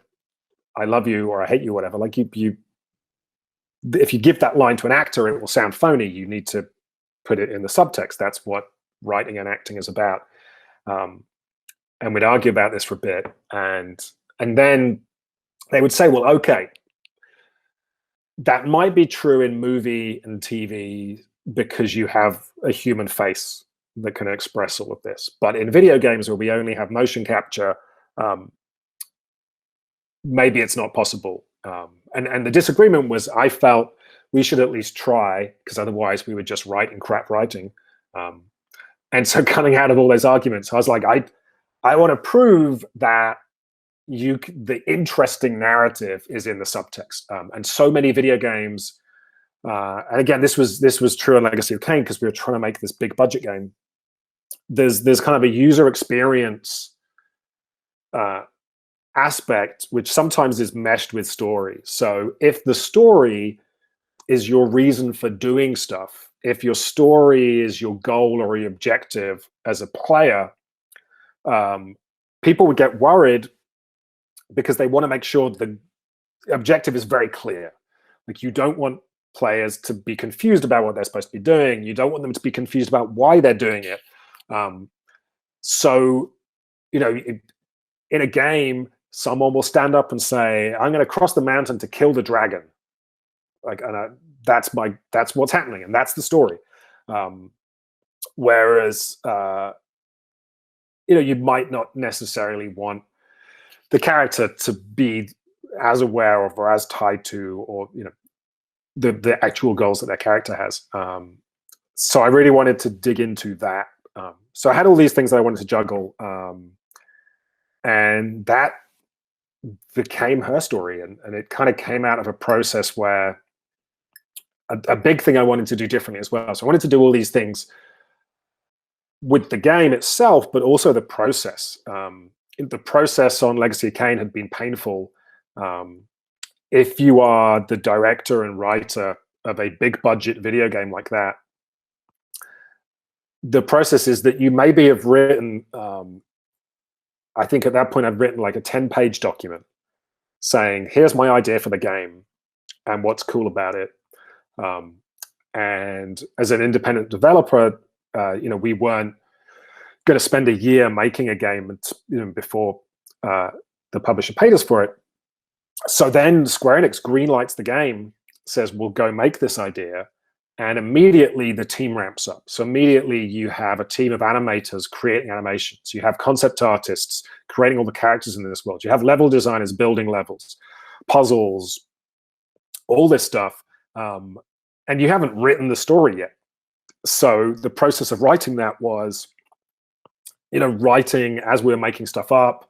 love you or I hate you, whatever. Like you if you give that line to an actor, it will sound phony. You need to put it in the subtext. That's what writing and acting is about. And we'd argue about this for a bit, and then they would say, well, okay, that might be true in movie and TV because you have a human face that can express all of this. But in video games where we only have motion capture, maybe it's not possible. And the disagreement was, I felt we should at least try, because otherwise we would just write in crap writing. And so coming out of all those arguments, I was like, I want to prove that the interesting narrative is in the subtext. And so many video games, and again, this was true in Legacy of Kain because we were trying to make this big budget game. There's kind of a user experience aspect, which sometimes is meshed with story. So if the story is your reason for doing stuff, if your story is your goal or your objective as a player, people would get worried because they want to make sure the objective is very clear. Like, you don't want players to be confused about what they're supposed to be doing. You don't want them to be confused about why they're doing it. So, in a game, someone will stand up and say, I'm going to cross the mountain to kill the dragon. That's what's happening, and that's the story. Whereas, you might not necessarily want the character to be as aware of or as tied to, or the actual goals that their character has. So I really wanted to dig into that. So I had all these things that I wanted to juggle, and that became her story, and it kind of came out of a process where a big thing I wanted to do differently as well. So I wanted to do all these things with the game itself, but also the process. The process on Legacy of Kain had been painful. If you are the director and writer of a big budget video game like that, the process is that you maybe have written, I think at that point I'd written like a 10-page document saying, here's my idea for the game and what's cool about it. And as an independent developer, we weren't going to spend a year making a game before the publisher paid us for it. So then Square Enix greenlights the game, says, we'll go make this idea. And immediately the team ramps up. So immediately you have a team of animators creating animations. You have concept artists creating all the characters in this world. You have level designers building levels, puzzles, all this stuff. And you haven't written the story yet. So the process of writing that was, writing as we were making stuff up,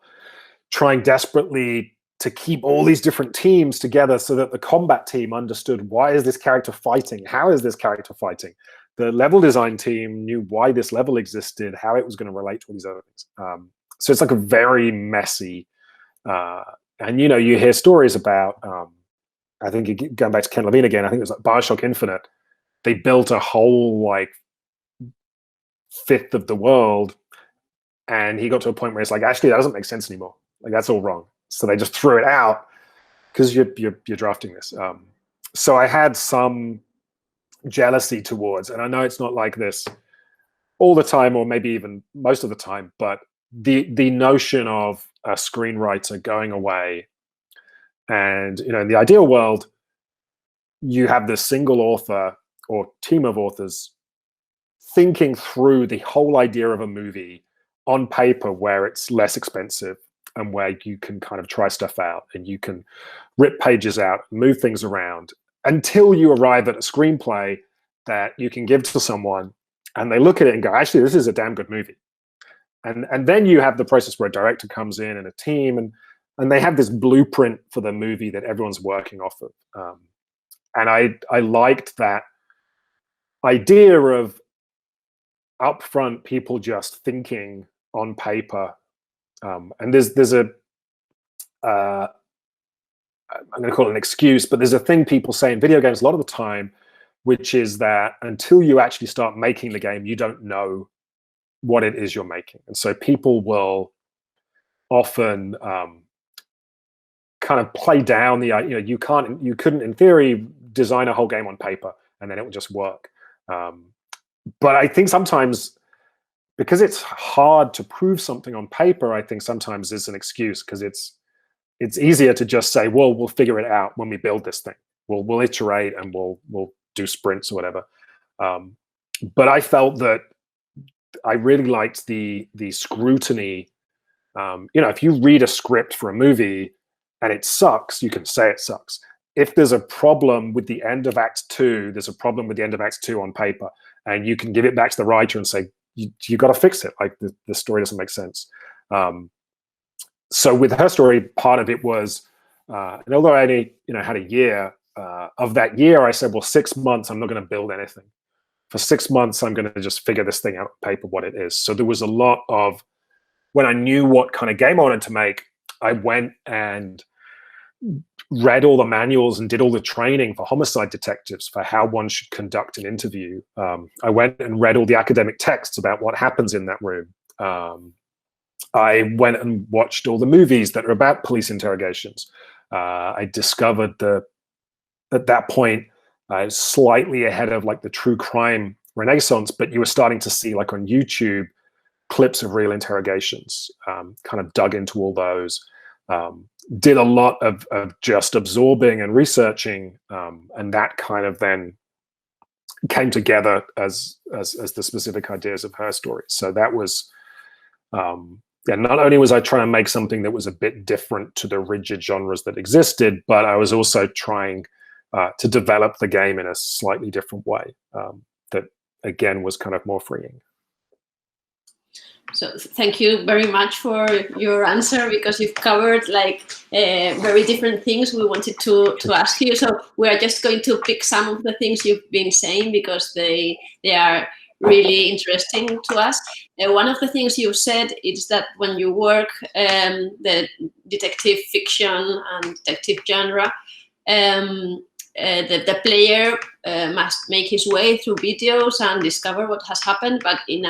trying desperately to keep all these different teams together so that the combat team understood, why is this character fighting? How is this character fighting? The level design team knew why this level existed, how it was going to relate to all these other things. So it's like a very messy, and you hear stories about, I think going back to Ken Levine again, I think it was like Bioshock Infinite. They built a whole like fifth of the world, and he got to a point where it's like, actually, that doesn't make sense anymore. Like, that's all wrong. So they just threw it out, because you're drafting this. So I had some jealousy towards, and I know it's not like this all the time, or maybe even most of the time, but the notion of a screenwriter going away, and in the ideal world, you have this single author or team of authors thinking through the whole idea of a movie on paper, where it's less expensive and where you can kind of try stuff out and you can rip pages out, move things around until you arrive at a screenplay that you can give to someone and they look at it and go, actually, this is a damn good movie. And then you have the process where a director comes in and a team and they have this blueprint for the movie that everyone's working off of. And I liked that idea of upfront people just thinking on paper. And there's a, I'm going to call it an excuse, but there's a thing people say in video games a lot of the time, which is that until you actually start making the game, you don't know what it is you're making. And so people will often kind of play down the, you couldn't in theory design a whole game on paper and then it would just work. But I think sometimes, because it's hard to prove something on paper, I think sometimes it's an excuse, because it's easier to just say, well, we'll figure it out when we build this thing. We'll iterate and we'll do sprints or whatever. But I felt that I really liked the scrutiny. If you read a script for a movie and it sucks, you can say it sucks. If there's a problem with the end of Act 2, there's a problem with the end of Act 2 on paper, and you can give it back to the writer and say, you got to fix it. Like the story doesn't make sense. So with her story, part of it was, and although I only had a year, of that year, I said, well, 6 months, I'm not going to build anything. For 6 months, I'm going to just figure this thing out on paper, what it is. So there was a lot of, when I knew what kind of game I wanted to make, I went and read all the manuals and did all the training for homicide detectives for how one should conduct an interview. I went and read all the academic texts about what happens in that room. I went and watched all the movies that are about police interrogations. I discovered at that point, slightly ahead of like the true crime renaissance, but you were starting to see, like on YouTube, clips of real interrogations, kind of dug into all those. Did a lot of just absorbing and researching, and that kind of then came together as the specific ideas of her story. So that was, not only was I trying to make something that was a bit different to the rigid genres that existed, but I was also trying to develop the game in a slightly different way that, again, was kind of more freeing. So thank you very much for your answer, because you've covered like very different things we wanted to ask you. So we are just going to pick some of the things you've been saying because they are really interesting to us. One of the things you said is that when you work the detective fiction and detective genre, the player must make his way through videos and discover what has happened, but in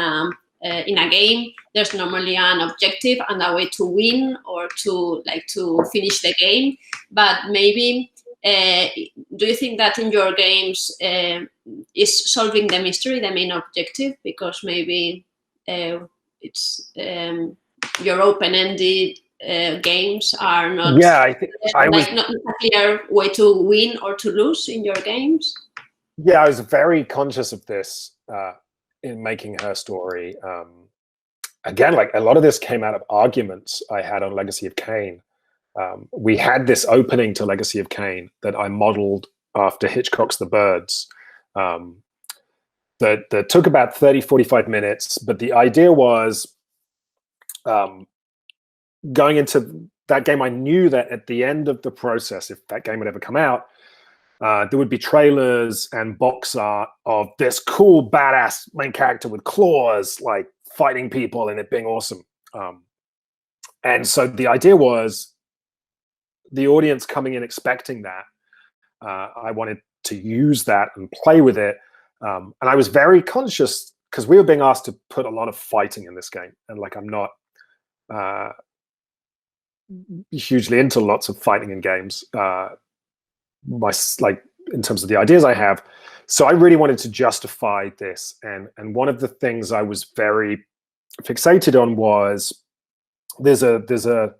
a game, there's normally an objective and a way to win or to finish the game. But maybe, do you think that in your games is solving the mystery the main objective? Because maybe it's your open-ended games are not. Yeah, I think not a clear way to win or to lose in your games. Yeah, I was very conscious of this in making her story. Again, like a lot of this came out of arguments I had on Legacy of Kain. We had this opening to Legacy of Kain that I modeled after Hitchcock's The Birds. That took about 30, 45 minutes, but the idea was going into that game, I knew that at the end of the process, if that game would ever come out, there would be trailers and box art of this cool, badass main character with claws, like fighting people and it being awesome. And so the idea was the audience coming in expecting that. I wanted to use that and play with it. And I was very conscious because we were being asked to put a lot of fighting in this game. And like, I'm not, hugely into lots of fighting in games, in terms of the ideas I have. So I really wanted to justify this, and one of the things I was very fixated on was there's a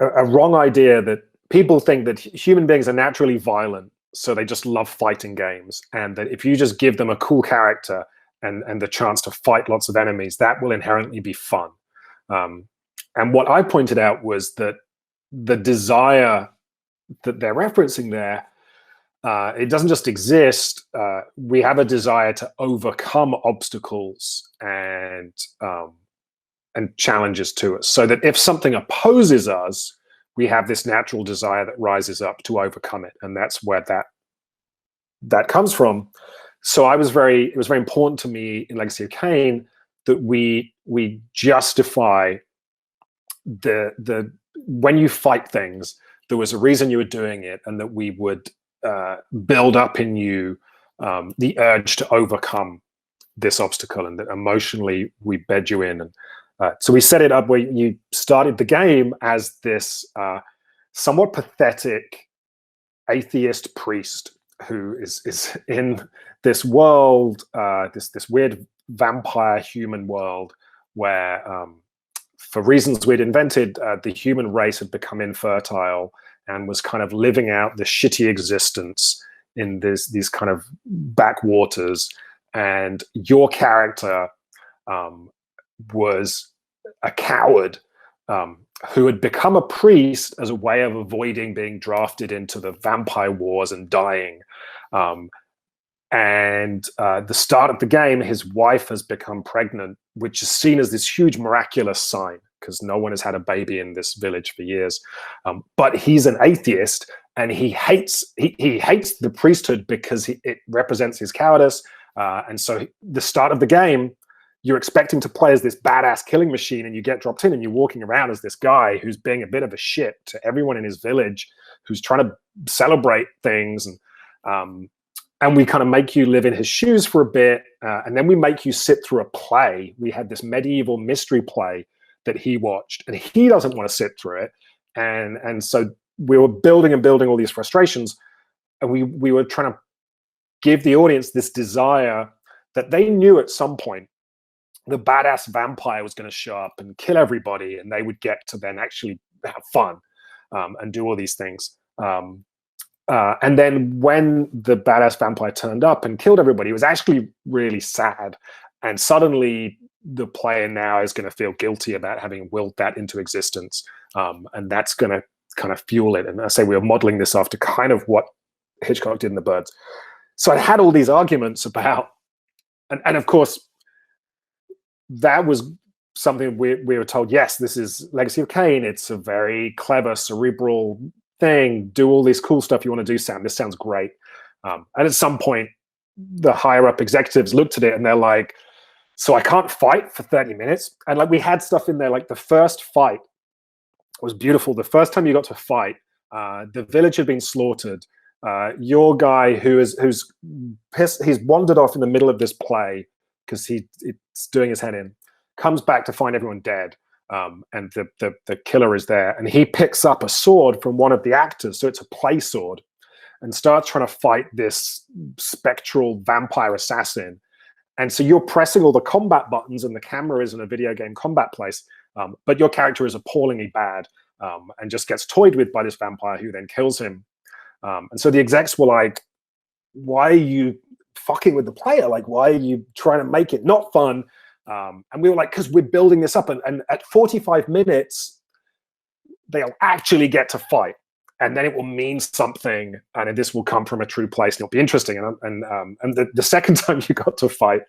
wrong idea that people think that human beings are naturally violent, so they just love fighting games, and that if you just give them a cool character and the chance to fight lots of enemies, that will inherently be fun. And what I pointed out was that the desire that they're referencing there, it doesn't just exist. We have a desire to overcome obstacles and challenges to us, so that if something opposes us, we have this natural desire that rises up to overcome it, and that's where that comes from. So it was very important to me in Legacy of Kain that we justify the when you fight things, there was a reason you were doing it, and that we would build up in you the urge to overcome this obstacle, and that emotionally we bed you in. And so we set it up where you started the game as this somewhat pathetic atheist priest who is in this world, this weird vampire human world where, for reasons we'd invented, the human race had become infertile and was kind of living out the shitty existence in these kind of backwaters. And your character was a coward who had become a priest as a way of avoiding being drafted into the vampire wars and dying. And the start of the game, his wife has become pregnant, which is seen as this huge miraculous sign because no one has had a baby in this village for years. But he's an atheist, and he hates the priesthood because it represents his cowardice. And so the start of the game, you're expecting to play as this badass killing machine, and you get dropped in and you're walking around as this guy who's being a bit of a shit to everyone in his village, who's trying to celebrate things. And we kind of make you live in his shoes for a bit, and then we make you sit through a play. We had this medieval mystery play that he watched, and he doesn't want to sit through it. And so we were building and building all these frustrations, and we were trying to give the audience this desire that they knew at some point the badass vampire was going to show up and kill everybody, and they would get to then actually have fun and do all these things. And then when the badass vampire turned up and killed everybody, it was actually really sad. And suddenly the player now is going to feel guilty about having willed that into existence. And that's going to kind of fuel it. And I say we were modeling this after kind of what Hitchcock did in The Birds. So I had all these arguments about, and of course, that was something we were told, yes, this is Legacy of Kain. It's a very clever, cerebral thing. Do all this cool stuff you want to do, Sam. This sounds great. And at some point, the higher up executives looked at it and they're like, so I can't fight for 30 minutes? And like we had stuff in there, like the first fight was beautiful. The first time you got to fight, the village had been slaughtered. Your guy who's pissed, he's wandered off in the middle of this play because it's doing his head in, comes back to find everyone dead. And the killer is there, and he picks up a sword from one of the actors, so it's a play sword, and starts trying to fight this spectral vampire assassin. And so you're pressing all the combat buttons, and the camera is in a video game combat place, but your character is appallingly bad and just gets toyed with by this vampire who then kills him. And so the execs were like, why are you fucking with the player? Like, why are you trying to make it not fun? And we were like, because we're building this up, and at 45 minutes, they'll actually get to fight, and then it will mean something, and this will come from a true place, and it'll be interesting. And the second time you got to fight,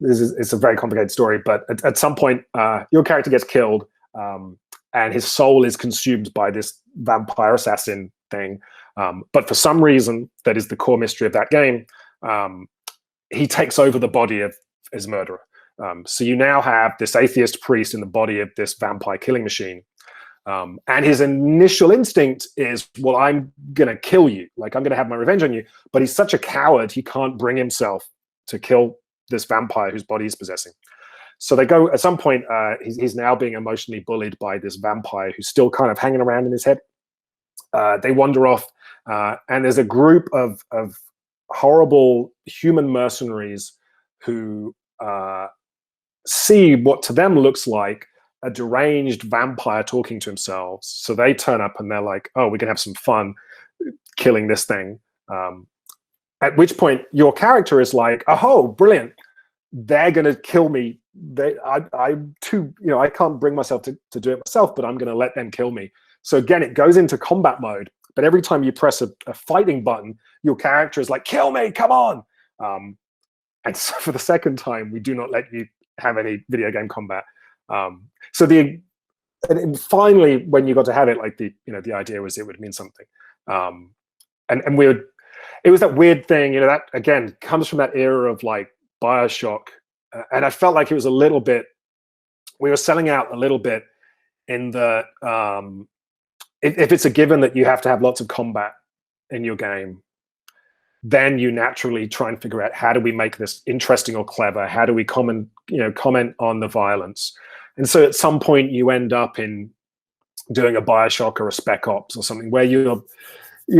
it's a very complicated story, but at some point, your character gets killed, and his soul is consumed by this vampire assassin thing. But for some reason, that is the core mystery of that game, he takes over the body of his murderer. So you now have this atheist priest in the body of this vampire killing machine. And his initial instinct is, well, I'm going to kill you. Like, I'm going to have my revenge on you. But he's such a coward, he can't bring himself to kill this vampire whose body he's possessing. So they go, at some point, he's now being emotionally bullied by this vampire who's still kind of hanging around in his head. They wander off, and there's a group of horrible human mercenaries who see what to them looks like a deranged vampire talking to himself. So they turn up and they're like, oh, we can have some fun killing this thing. At which point your character is like, oh, brilliant. They're going to kill me. I'm too, I can't bring myself to do it myself, but I'm going to let them kill me. So again, it goes into combat mode. But every time you press a fighting button, your character is like, kill me, come on. And so for the second time, we do not let you have any video game combat. And finally, when you got to have it, like the idea was it would mean something. And it was that weird thing, that again comes from that era of like BioShock. And I felt like it was a little bit, we were selling out a little bit in the, if it's a given that you have to have lots of combat in your game, then you naturally try and figure out how do we make this interesting or clever? How do we comment on the violence? And so at some point you end up in doing a BioShock or a Spec Ops or something where you're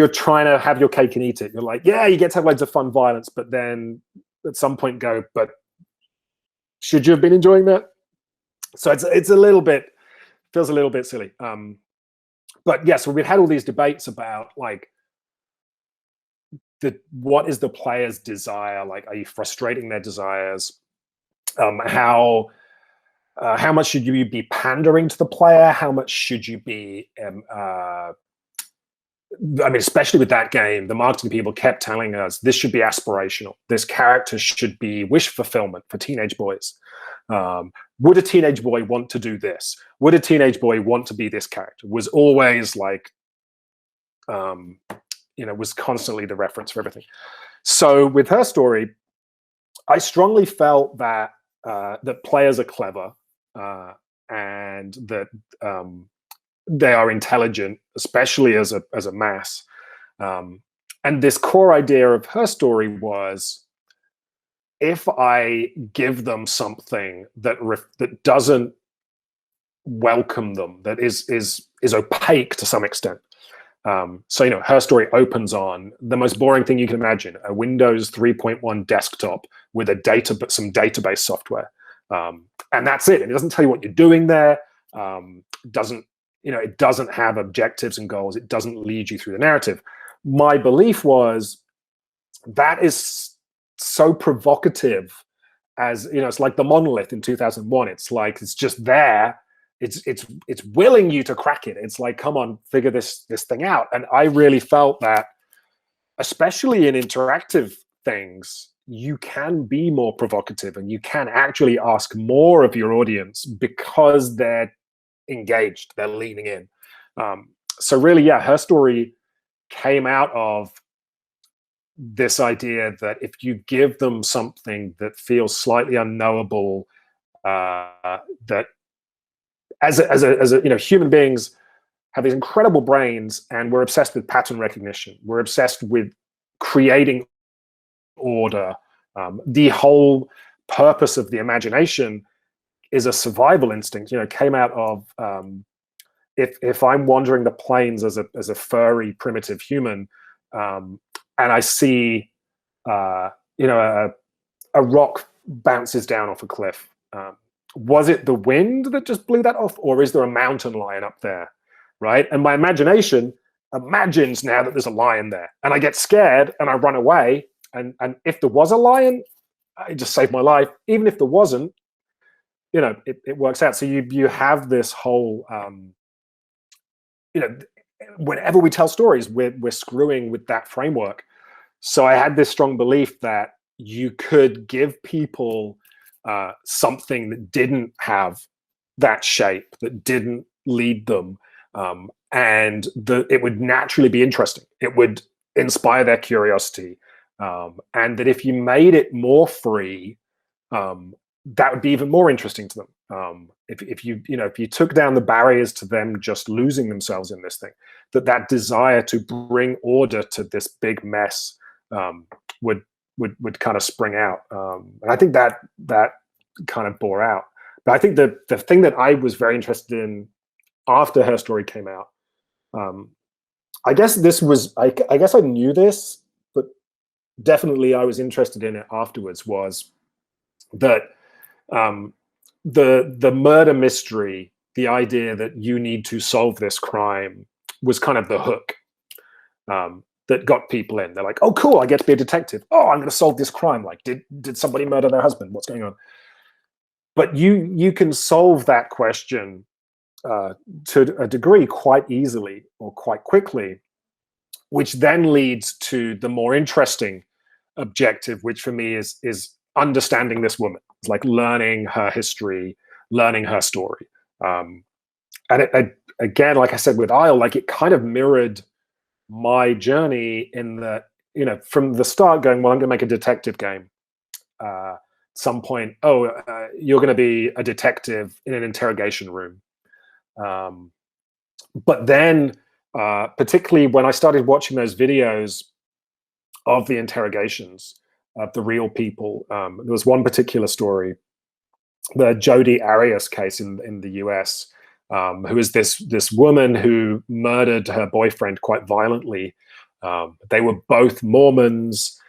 trying to have your cake and eat it. You're like, yeah, you get to have loads of fun violence, but then at some point go, but should you have been enjoying that? So it's a little bit, feels a little bit silly. But yeah, so we've had all these debates about like, what is the player's desire? Like, are you frustrating their desires? How much should you be pandering to the player? How much should you be, especially with that game, the marketing people kept telling us this should be aspirational. This character should be wish fulfillment for teenage boys. Would a teenage boy want to do this? Would a teenage boy want to be this character? Was always like, was constantly the reference for everything. So with her story, I strongly felt that that players are clever and that they are intelligent, especially as a mass. And this core idea of her story was, if I give them something that doesn't welcome them, that is opaque to some extent. So her story opens on the most boring thing you can imagine: a Windows 3.1 desktop with some database software, and that's it. And it doesn't tell you what you're doing there. It doesn't have objectives and goals. It doesn't lead you through the narrative. My belief was that is so provocative, as it's like the monolith in 2001. It's like it's just there. It's willing you to crack it. It's like, come on, figure this thing out. And I really felt that, especially in interactive things, you can be more provocative and you can actually ask more of your audience because they're engaged, they're leaning in. So really, yeah, her story came out of this idea that if you give them something that feels slightly unknowable, that as a human beings have these incredible brains, and we're obsessed with pattern recognition. We're obsessed with creating order. The whole purpose of the imagination is a survival instinct. Came out of if I'm wandering the plains as a furry primitive human, and I see a rock bounces down off a cliff. Was it the wind that just blew that off, or is there a mountain lion up there, right? And my imagination imagines now that there's a lion there, and I get scared and I run away. And if there was a lion, it just saved my life. Even if there wasn't, it works out. So you have this whole, whenever we tell stories, we're screwing with that framework. So I had this strong belief that you could give people something that didn't have that shape, that didn't lead them, and that it would naturally be interesting. It would inspire their curiosity, and that if you made it more free, that would be even more interesting to them. If you took down the barriers to them just losing themselves in this thing, that desire to bring order to this big mess would kind of spring out. And I think that kind of bore out. But I think the thing that I was very interested in after her story came out, I guess this was, I guess I knew this, but definitely I was interested in it afterwards, was that the murder mystery, the idea that you need to solve this crime, was kind of the hook that got people in. They're like, oh, cool, I get to be a detective. Oh, I'm going to solve this crime. Like, did somebody murder their husband? What's going on? But you can solve that question to a degree quite easily or quite quickly, which then leads to the more interesting objective, which for me is understanding this woman. It's like learning her history, learning her story. And again, like I said with Isle, like it kind of mirrored my journey in that, you know, from the start going, well, I'm going to make a detective game. Some point, you're going to be a detective in an interrogation room. But then, particularly when I started watching those videos of the interrogations of the real people, there was one particular story, the Jodi Arias case in the US, who is this woman who murdered her boyfriend quite violently. They were both Mormons.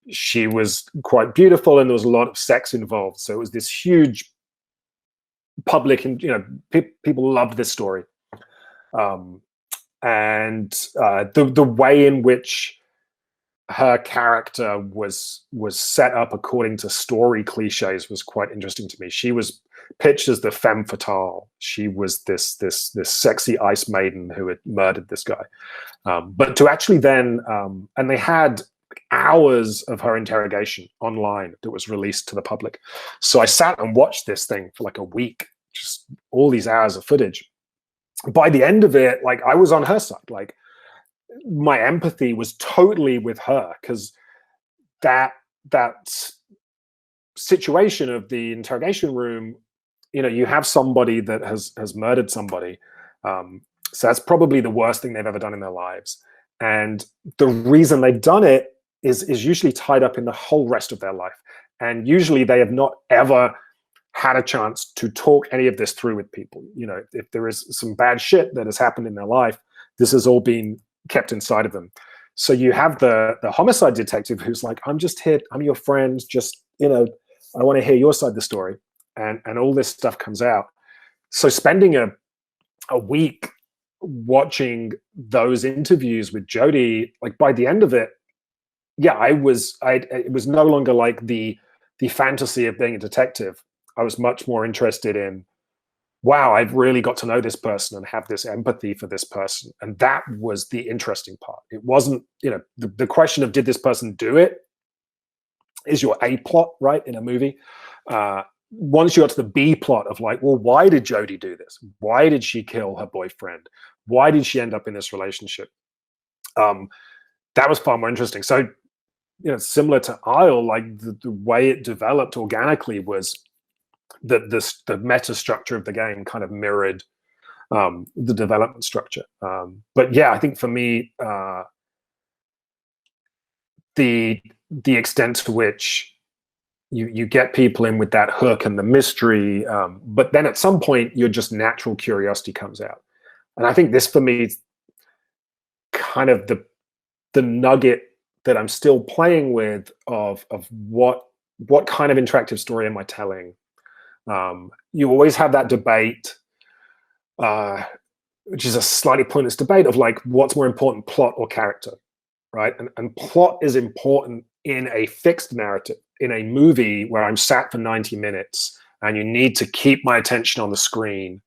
She was quite beautiful, and there was a lot of sex involved. So it was this huge public, and people loved this story. And the way in which her character was set up according to story cliches was quite interesting to me. She was pitched as the femme fatale. She was this sexy ice maiden who had murdered this guy. But to actually then, and they had hours of her interrogation online that was released to the public. So I sat and watched this thing for like a week, just all these hours of footage. By the end of it, like I was on her side. Like my empathy was totally with her, because that situation of the interrogation room, you have somebody that has murdered somebody. So that's probably the worst thing they've ever done in their lives. And the reason they've done it is usually tied up in the whole rest of their life. And usually they have not ever had a chance to talk any of this through with people. If there is some bad shit that has happened in their life, this has all been kept inside of them. So you have the homicide detective who's like, I'm just here, I'm your friend, just, I want to hear your side of the story. And all this stuff comes out. So spending a week watching those interviews with Jodi, like by the end of it, yeah, it was no longer like the fantasy of being a detective. I was much more interested in, wow, I've really got to know this person and have this empathy for this person. And that was the interesting part. It wasn't, the question of did this person do it is your A plot, right, in a movie. Once you got to the B plot of like, well, why did Jodi do this? Why did she kill her boyfriend? Why did she end up in this relationship? That was far more interesting. So, similar to Isle, like the way it developed organically was the meta structure of the game kind of mirrored the development structure. But yeah, I think for me, the extent to which you get people in with that hook and the mystery, but then at some point your just natural curiosity comes out. And I think this for me is kind of the nugget that I'm still playing with of what kind of interactive story am I telling? You always have that debate, which is a slightly pointless debate of like, what's more important, plot or character, right? And plot is important in a fixed narrative. In a movie where I'm sat for 90 minutes and you need to keep my attention on the screen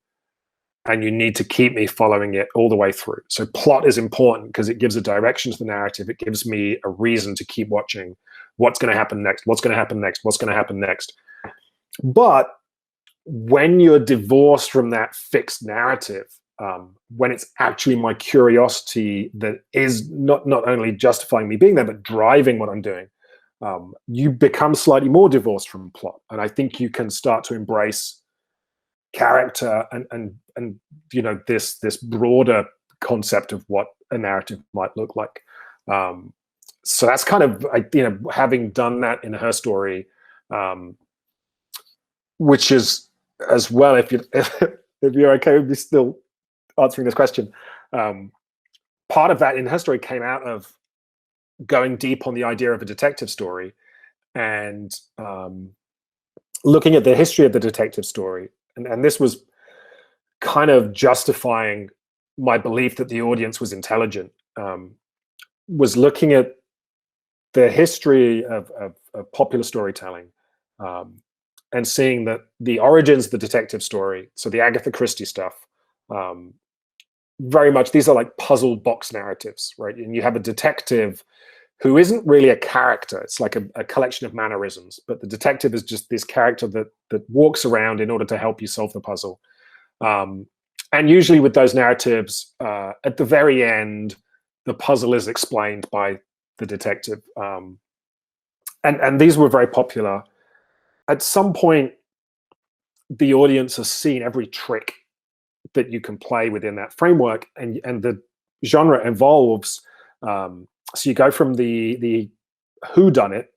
and you need to keep me following it all the way through. So plot is important because it gives a direction to the narrative. It gives me a reason to keep watching what's going to happen next, what's going to happen next, what's going to happen next. But when you're divorced from that fixed narrative, when it's actually my curiosity that is not only justifying me being there, but driving what I'm doing, you become slightly more divorced from plot. And I think you can start to embrace character and this broader concept of what a narrative might look like. So that's kind of, having done that in her story, which is as well, if you're okay with me still answering this question, part of that in her story came out of going deep on the idea of a detective story and looking at the history of the detective story. And this was kind of justifying my belief that the audience was intelligent, was looking at the history of popular storytelling and seeing that the origins of the detective story, so the Agatha Christie stuff, very much, these are like puzzle box narratives, right? And you have a detective who isn't really a character. It's like a collection of mannerisms, but the detective is just this character that walks around in order to help you solve the puzzle. And usually with those narratives, at the very end, the puzzle is explained by the detective. And these were very popular. At some point, the audience has seen every trick that you can play within that framework, and the genre evolves. So you go from the whodunit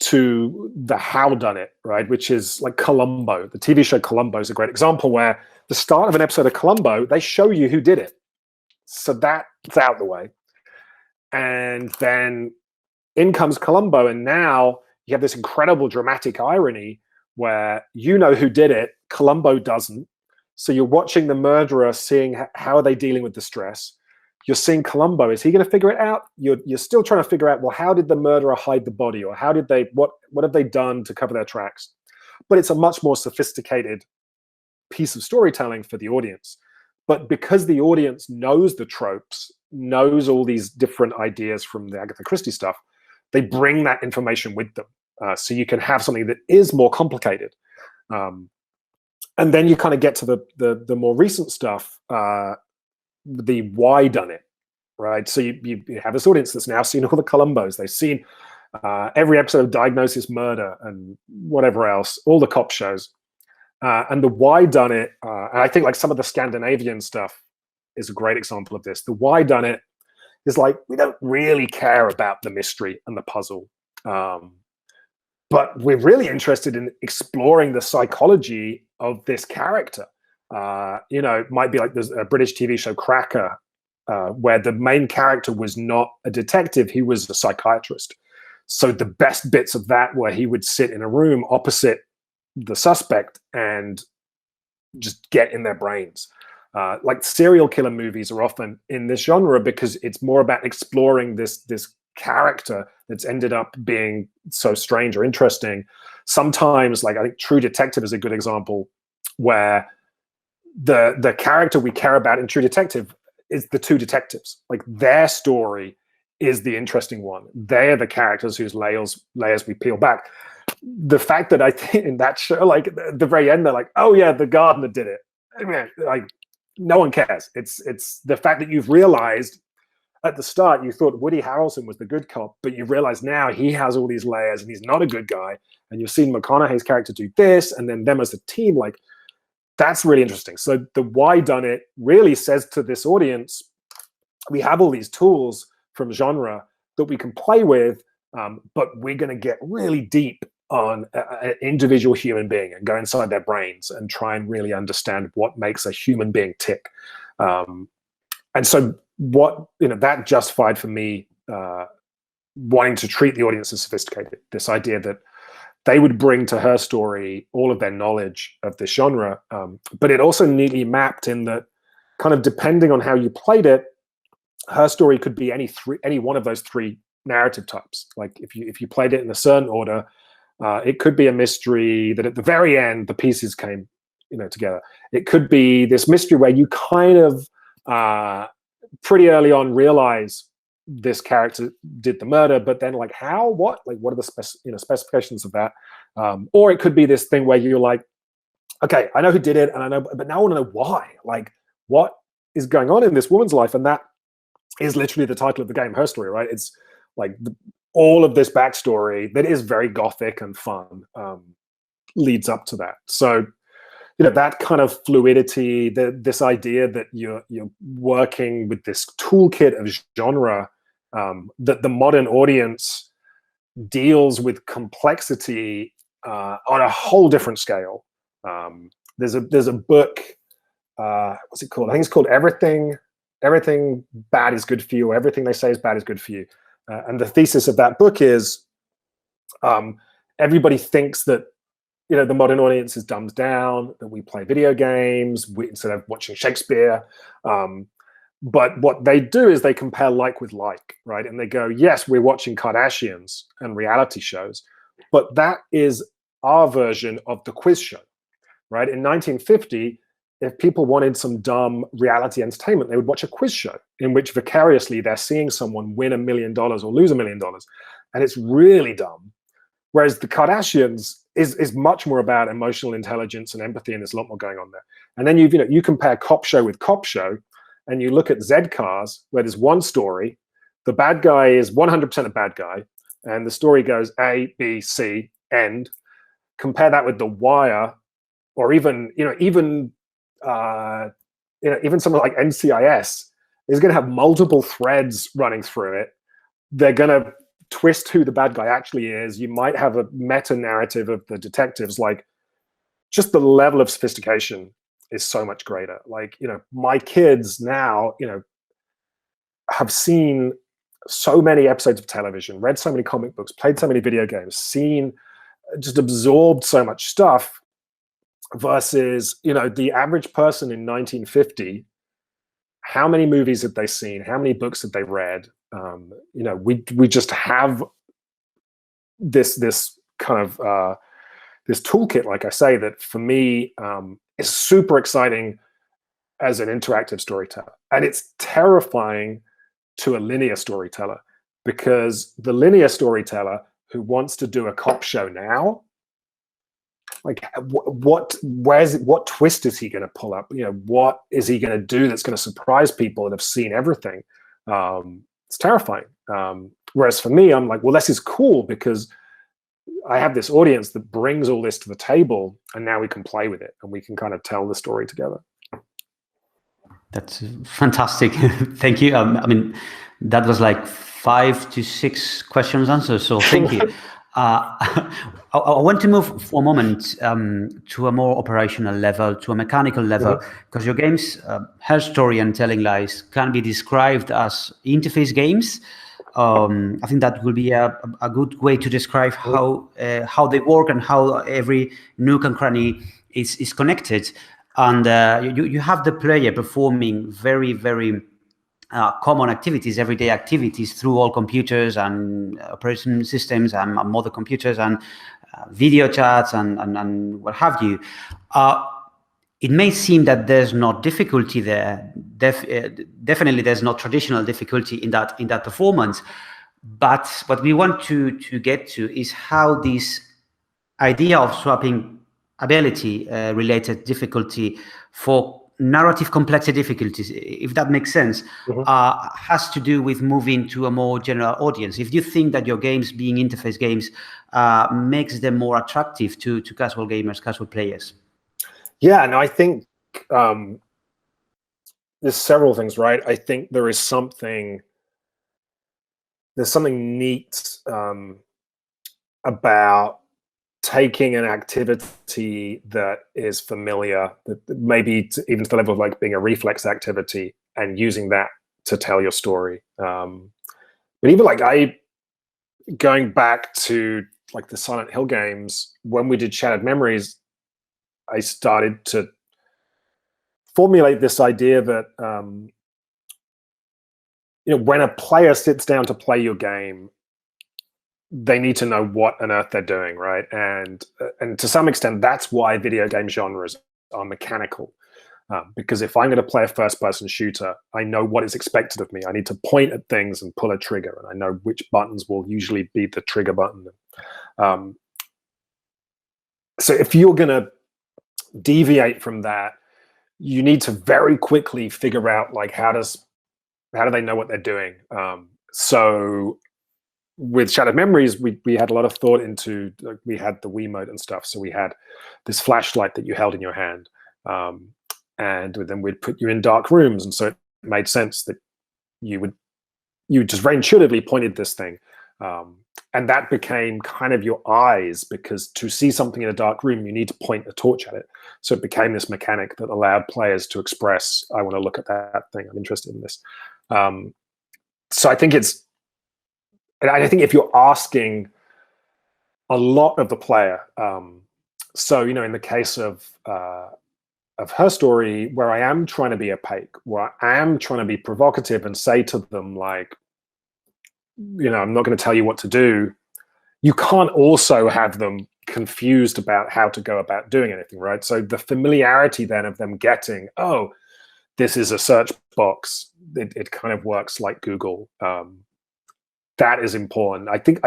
to the howdunit, right? Which is like Columbo. The TV show Columbo is a great example where the start of an episode of Columbo, they show you who did it. So that's out the way. And then in comes Columbo, and now you have this incredible dramatic irony where you know who did it, Columbo doesn't. So you're watching the murderer, seeing how are they dealing with the stress. You're seeing Columbo, is he going to figure it out? You're still trying to figure out, well, how did the murderer hide the body, or how did they, what have they done to cover their tracks? But it's a much more sophisticated piece of storytelling for the audience. But because the audience knows the tropes, knows all these different ideas from the Agatha Christie stuff, they bring that information with them. So you can have something that is more complicated. And then you kind of get to the more recent stuff, the why done it, right? So you have this audience that's now seen all the Columbos. They've seen every episode of Diagnosis Murder and whatever else, all the cop shows. And the why done it, and I think like some of the Scandinavian stuff is a great example of this. The why done it is like, we don't really care about the mystery and the puzzle. But we're really interested in exploring the psychology of this character. It might be like there's a British TV show, Cracker, where the main character was not a detective, he was a psychiatrist. So the best bits of that were he would sit in a room opposite the suspect and just get in their brains. Like serial killer movies are often in this genre because it's more about exploring this character that's ended up being so strange or interesting. Sometimes, like I think True Detective is a good example, where the character we care about in True Detective is the two detectives. Like their story is the interesting one. They're the characters whose layers we peel back. The fact that I think in that show, like at the very end, they're like, oh yeah, the gardener did it. I mean, like no one cares. It's the fact that you've realized at the start you thought Woody Harrelson was the good cop, but you realize now he has all these layers and he's not a good guy. And you've seen McConaughey's character do this, and then them as a team, like that's really interesting. So the why done it really says to this audience, we have all these tools from genre that we can play with, but we're going to get really deep on an individual human being and go inside their brains and try and really understand what makes a human being tick. And so that justified for me wanting to treat the audience as sophisticated. This idea that they would bring to her story all of their knowledge of this genre, but it also neatly mapped in that kind of depending on how you played it, her story could be any one of those three narrative types. Like if you played it in a certain order, it could be a mystery that at the very end the pieces came together. It could be this mystery where you kind of pretty early on realize this character did the murder, but then like how, what are the specifications of that? Or it could be this thing where you're like, okay, I know who did it, and I know, but now I want to know why. Like, what is going on in this woman's life? And that is literally the title of the game, her story, right? It's like all of this backstory that is very gothic and fun leads up to that. So that kind of fluidity, this idea that you're working with this toolkit of genre, that the modern audience deals with complexity on a whole different scale. There's a book, what's it called? I think it's called Everything Bad is Good for You, or Everything They Say is Bad is Good for You. And the thesis of that book is everybody thinks that the modern audience is dumbed down, that we play video games instead of watching Shakespeare. But what they do is they compare like with like, right? And they go, yes, we're watching Kardashians and reality shows, but that is our version of the quiz show, right? In 1950, if people wanted some dumb reality entertainment, they would watch a quiz show in which vicariously they're seeing someone win $1 million or lose $1 million. And it's really dumb. Whereas the Kardashians is much more about emotional intelligence and empathy, and there's a lot more going on there. And then you compare cop show with cop show, and you look at Z Cars, where there's one story, the bad guy is 100% a bad guy, and the story goes A, B, C, end. Compare that with The Wire, or even something like NCIS is going to have multiple threads running through it. They're going to twist who the bad guy actually is. You might have a meta narrative of the detectives. Like, just the level of sophistication is so much greater. Like, my kids now, have seen so many episodes of television, read so many comic books, played so many video games, just absorbed so much stuff, versus, the average person in 1950, how many movies had they seen? How many books had they read? We just have this kind of this toolkit, like I say, that for me is super exciting as an interactive storyteller, and it's terrifying to a linear storyteller, because the linear storyteller who wants to do a cop show now, like what twist is he going to pull up? What is he going to do that's going to surprise people that have seen everything? It's terrifying. Whereas for me, I'm like, well, this is cool because I have this audience that brings all this to the table, and now we can play with it and we can kind of tell the story together. That's fantastic. Thank you. I mean, that was like 5 to 6 questions answered. So thank you. I want to move for a moment to a more operational level, to a mechanical level, because your games, Her Story and Telling Lies, can be described as interface games. I think that will be a good way to describe how they work and how every nook and cranny is connected. And you have the player performing very, very common activities, everyday activities through all computers and operating systems and mother computers and video chats and what have you. It may seem that there's no difficulty there. Definitely, there's no traditional difficulty in that performance. But what we want to get to is how this idea of swapping ability related difficulty for narrative complexity difficulties, if that makes sense, has to do with moving to a more general audience. If you think that your games being interface games makes them more attractive to casual gamers, casual players. Yeah, no, I think there's several things, right? I think there's something neat about taking an activity that is familiar, that maybe even to the level of like being a reflex activity, and using that to tell your story. But even like going back to like the Silent Hill games, when we did Shattered Memories, I started to formulate this idea that when a player sits down to play your game, they need to know what on earth they're doing, right? And to some extent, that's why video game genres are mechanical. Because if I'm going to play a first-person shooter, I know what is expected of me. I need to point at things and pull a trigger, and I know which buttons will usually be the trigger button. So if you're going to deviate from that, you need to very quickly figure out like how do they know what they're doing. So with Shattered Memories, we had a lot of thought into, like, we had the Wiimote and stuff. So we had this flashlight that you held in your hand, and then we'd put you in dark rooms, and so it made sense that you just very intuitively pointed this thing. And that became kind of your eyes, because to see something in a dark room, you need to point a torch at it. So it became this mechanic that allowed players to express, I want to look at that thing, I'm interested in this. So I think I think if you're asking a lot of the player, so, in the case of her story, where I am trying to be opaque, where I am trying to be provocative and say to them, like, I'm not going to tell you what to do, you can't also have them confused about how to go about doing anything, right? So the familiarity then of them getting, oh, this is a search box, it kind of works like Google. That is important. I think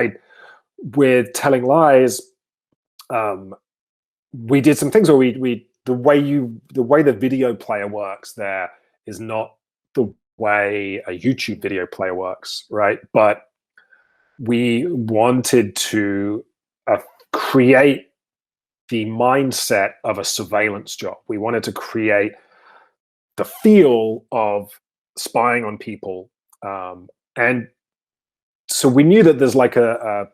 with Telling Lies, we did some things where the way the video player works there is not the way a YouTube video player works, right? But we wanted to create the mindset of a surveillance job. We wanted to create the feel of spying on people, and so we knew that there's like a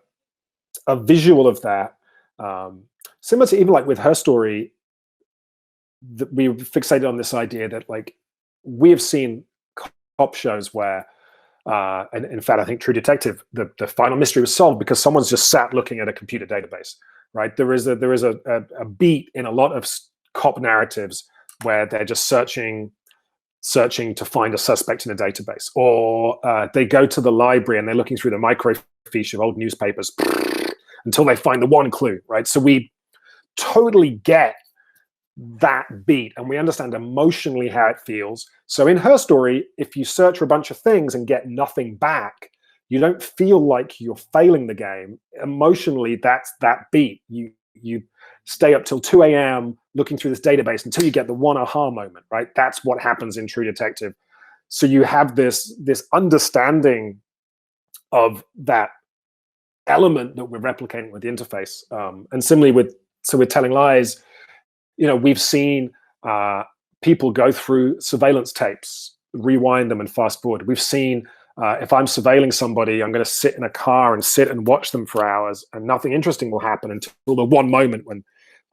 visual of that, similar to even like with her story, that we fixated on this idea that, like, we have seen cop shows where, and in fact, I think True Detective, the final mystery was solved because someone's just sat looking at a computer database, right? There is a beat in a lot of cop narratives where they're just searching to find a suspect in a database, or they go to the library and they're looking through the microfiche of old newspapers until they find the one clue, right? So we totally get that beat, and we understand emotionally how it feels. So in her story, if you search for a bunch of things and get nothing back, you don't feel like you're failing the game. Emotionally, that's that beat. You stay up till 2 a.m. looking through this database until you get the one aha moment, right? That's what happens in True Detective. So you have this understanding of that element that we're replicating with the interface. And similarly with Telling Lies, we've seen people go through surveillance tapes, rewind them and fast forward. We've seen, if I'm surveilling somebody, I'm going to sit in a car and sit and watch them for hours, and nothing interesting will happen until the one moment when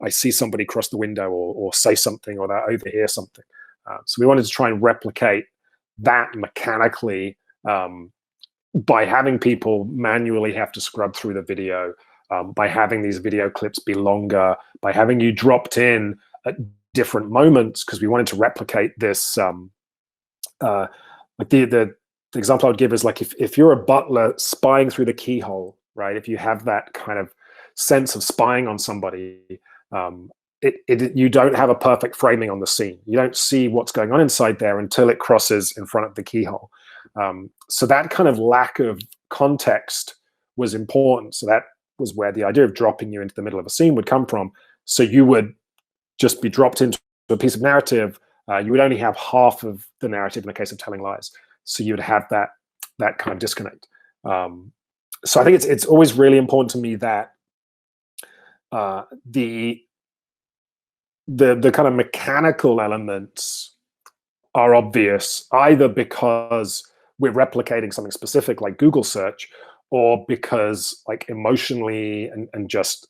I see somebody cross the window or say something, or I overhear something. So we wanted to try and replicate that mechanically, by having people manually have to scrub through the video, by having these video clips be longer, by having you dropped in at different moments, because we wanted to replicate this. Like the example I would give is, like, if you're a butler spying through the keyhole, right? If you have that kind of sense of spying on somebody, you don't have a perfect framing on the scene. You don't see what's going on inside there until it crosses in front of the keyhole. So that kind of lack of context was important. So that was where the idea of dropping you into the middle of a scene would come from. So you would just be dropped into a piece of narrative. You would only have half of the narrative in the case of Telling Lies. So you would have that kind of disconnect. So I think it's always really important to me that the kind of mechanical elements are obvious, either because we're replicating something specific like Google search, or because, like, emotionally and just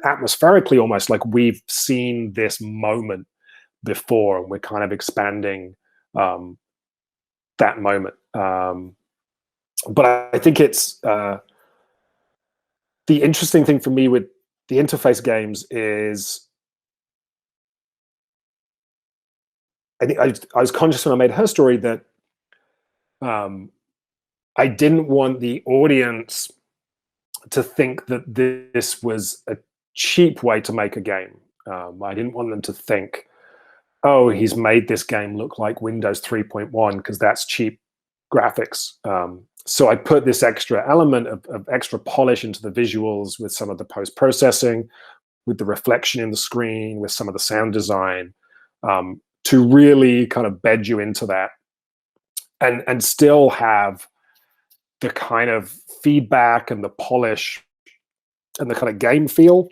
atmospherically, almost like we've seen this moment before and we're kind of expanding that moment. But I think it's the interesting thing for me with the interface games is, I think I was conscious when I made her story that I didn't want the audience to think that this was a cheap way to make a game. I didn't want them to think, oh, he's made this game look like Windows 3.1 because that's cheap graphics. So I put this extra element of extra polish into the visuals with some of the post-processing, with the reflection in the screen, with some of the sound design, to really kind of bed you into that, and still have the kind of feedback and the polish and the kind of game feel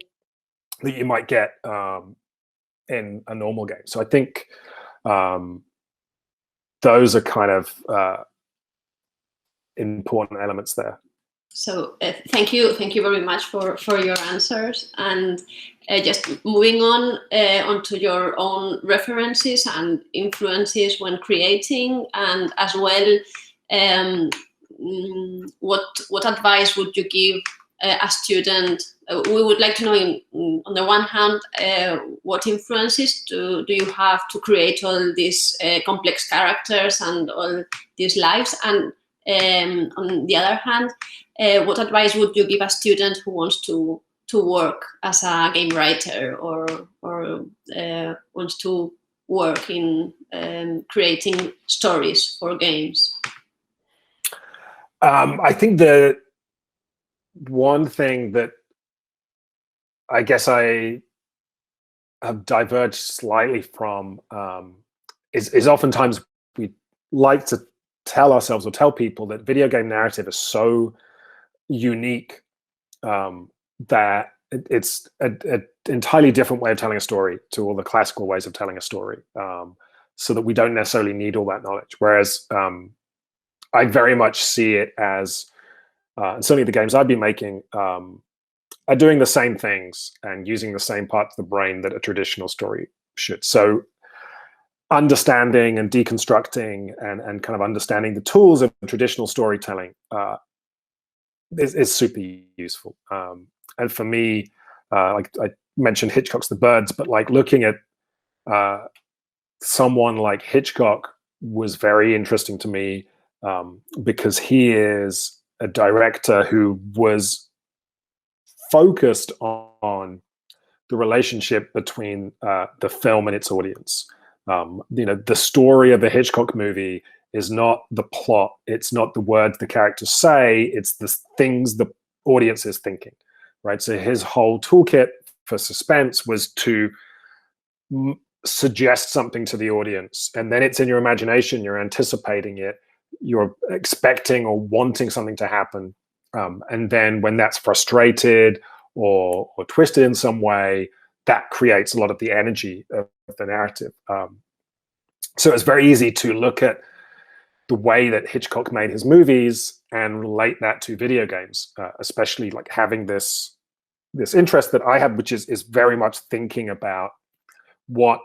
that you might get in a normal game. So I think those are kind of important elements there. So thank you very much for your answers. And just moving on onto your own references and influences when creating, and as well, what advice would you give a student? We would like to know, on the one hand, what influences do you have to create all these complex characters and all these lives, and on the other hand, what advice would you give a student who wants to work as a game writer, or wants to work in creating stories for games? I think the one thing that I guess I have diverged slightly from is oftentimes we like to tell ourselves or tell people that video game narrative is so unique that it's an entirely different way of telling a story to all the classical ways of telling a story, so that we don't necessarily need all that knowledge. Whereas I very much see it as, and certainly the games I've been making are doing the same things and using the same parts of the brain that a traditional story should. So understanding and deconstructing and kind of understanding the tools of traditional storytelling is super useful. And for me, like I mentioned Hitchcock's The Birds, but like looking at someone like Hitchcock was very interesting to me, because he is a director who was focused on the relationship between the film and its audience. The story of the Hitchcock movie is not the plot. It's not the words the characters say. It's the things the audience is thinking, right? So his whole toolkit for suspense was to suggest something to the audience, and then it's in your imagination. You're anticipating it. You're expecting or wanting something to happen. And then when that's frustrated or twisted in some way, that creates a lot of the energy of the narrative. So it's very easy to look at the way that Hitchcock made his movies and relate that to video games, especially like having this interest that I have, which is very much thinking about what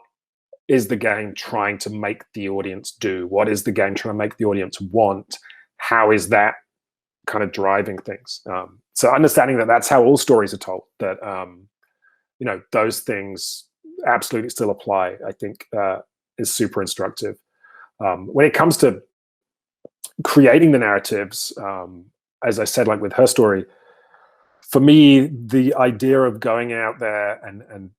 is the game trying to make the audience do? What is the game trying to make the audience want? How is that kind of driving things? So understanding that that's how all stories are told, that those things absolutely still apply, I think is super instructive. When it comes to creating the narratives, as I said, like with her story, for me, the idea of going out there and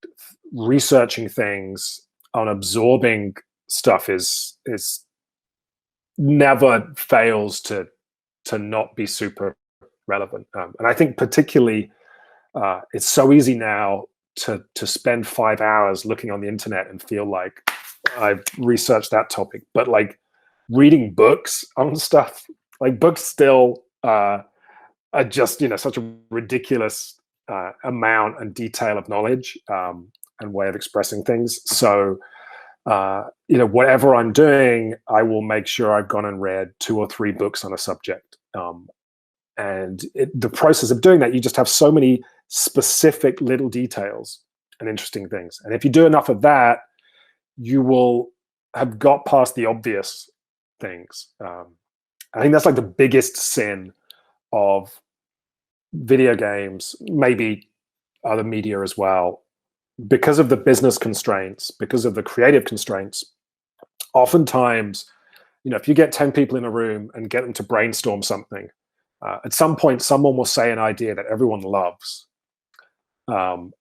researching things and absorbing stuff is never fails to not be super relevant. And I think particularly it's so easy now to spend 5 hours looking on the internet and feel like I've researched that topic, but like reading books on stuff, like books still are just such a ridiculous amount and detail of knowledge and way of expressing things. So whatever I'm doing, I will make sure I've gone and read 2 or 3 books on a subject. And the process of doing that, you just have so many specific little details and interesting things. And if you do enough of that, you will have got past the obvious things. I think that's like the biggest sin of video games, maybe other media as well, because of the business constraints, because of the creative constraints. Oftentimes, if you get 10 people in a room and get them to brainstorm something, at some point, someone will say an idea that everyone loves. And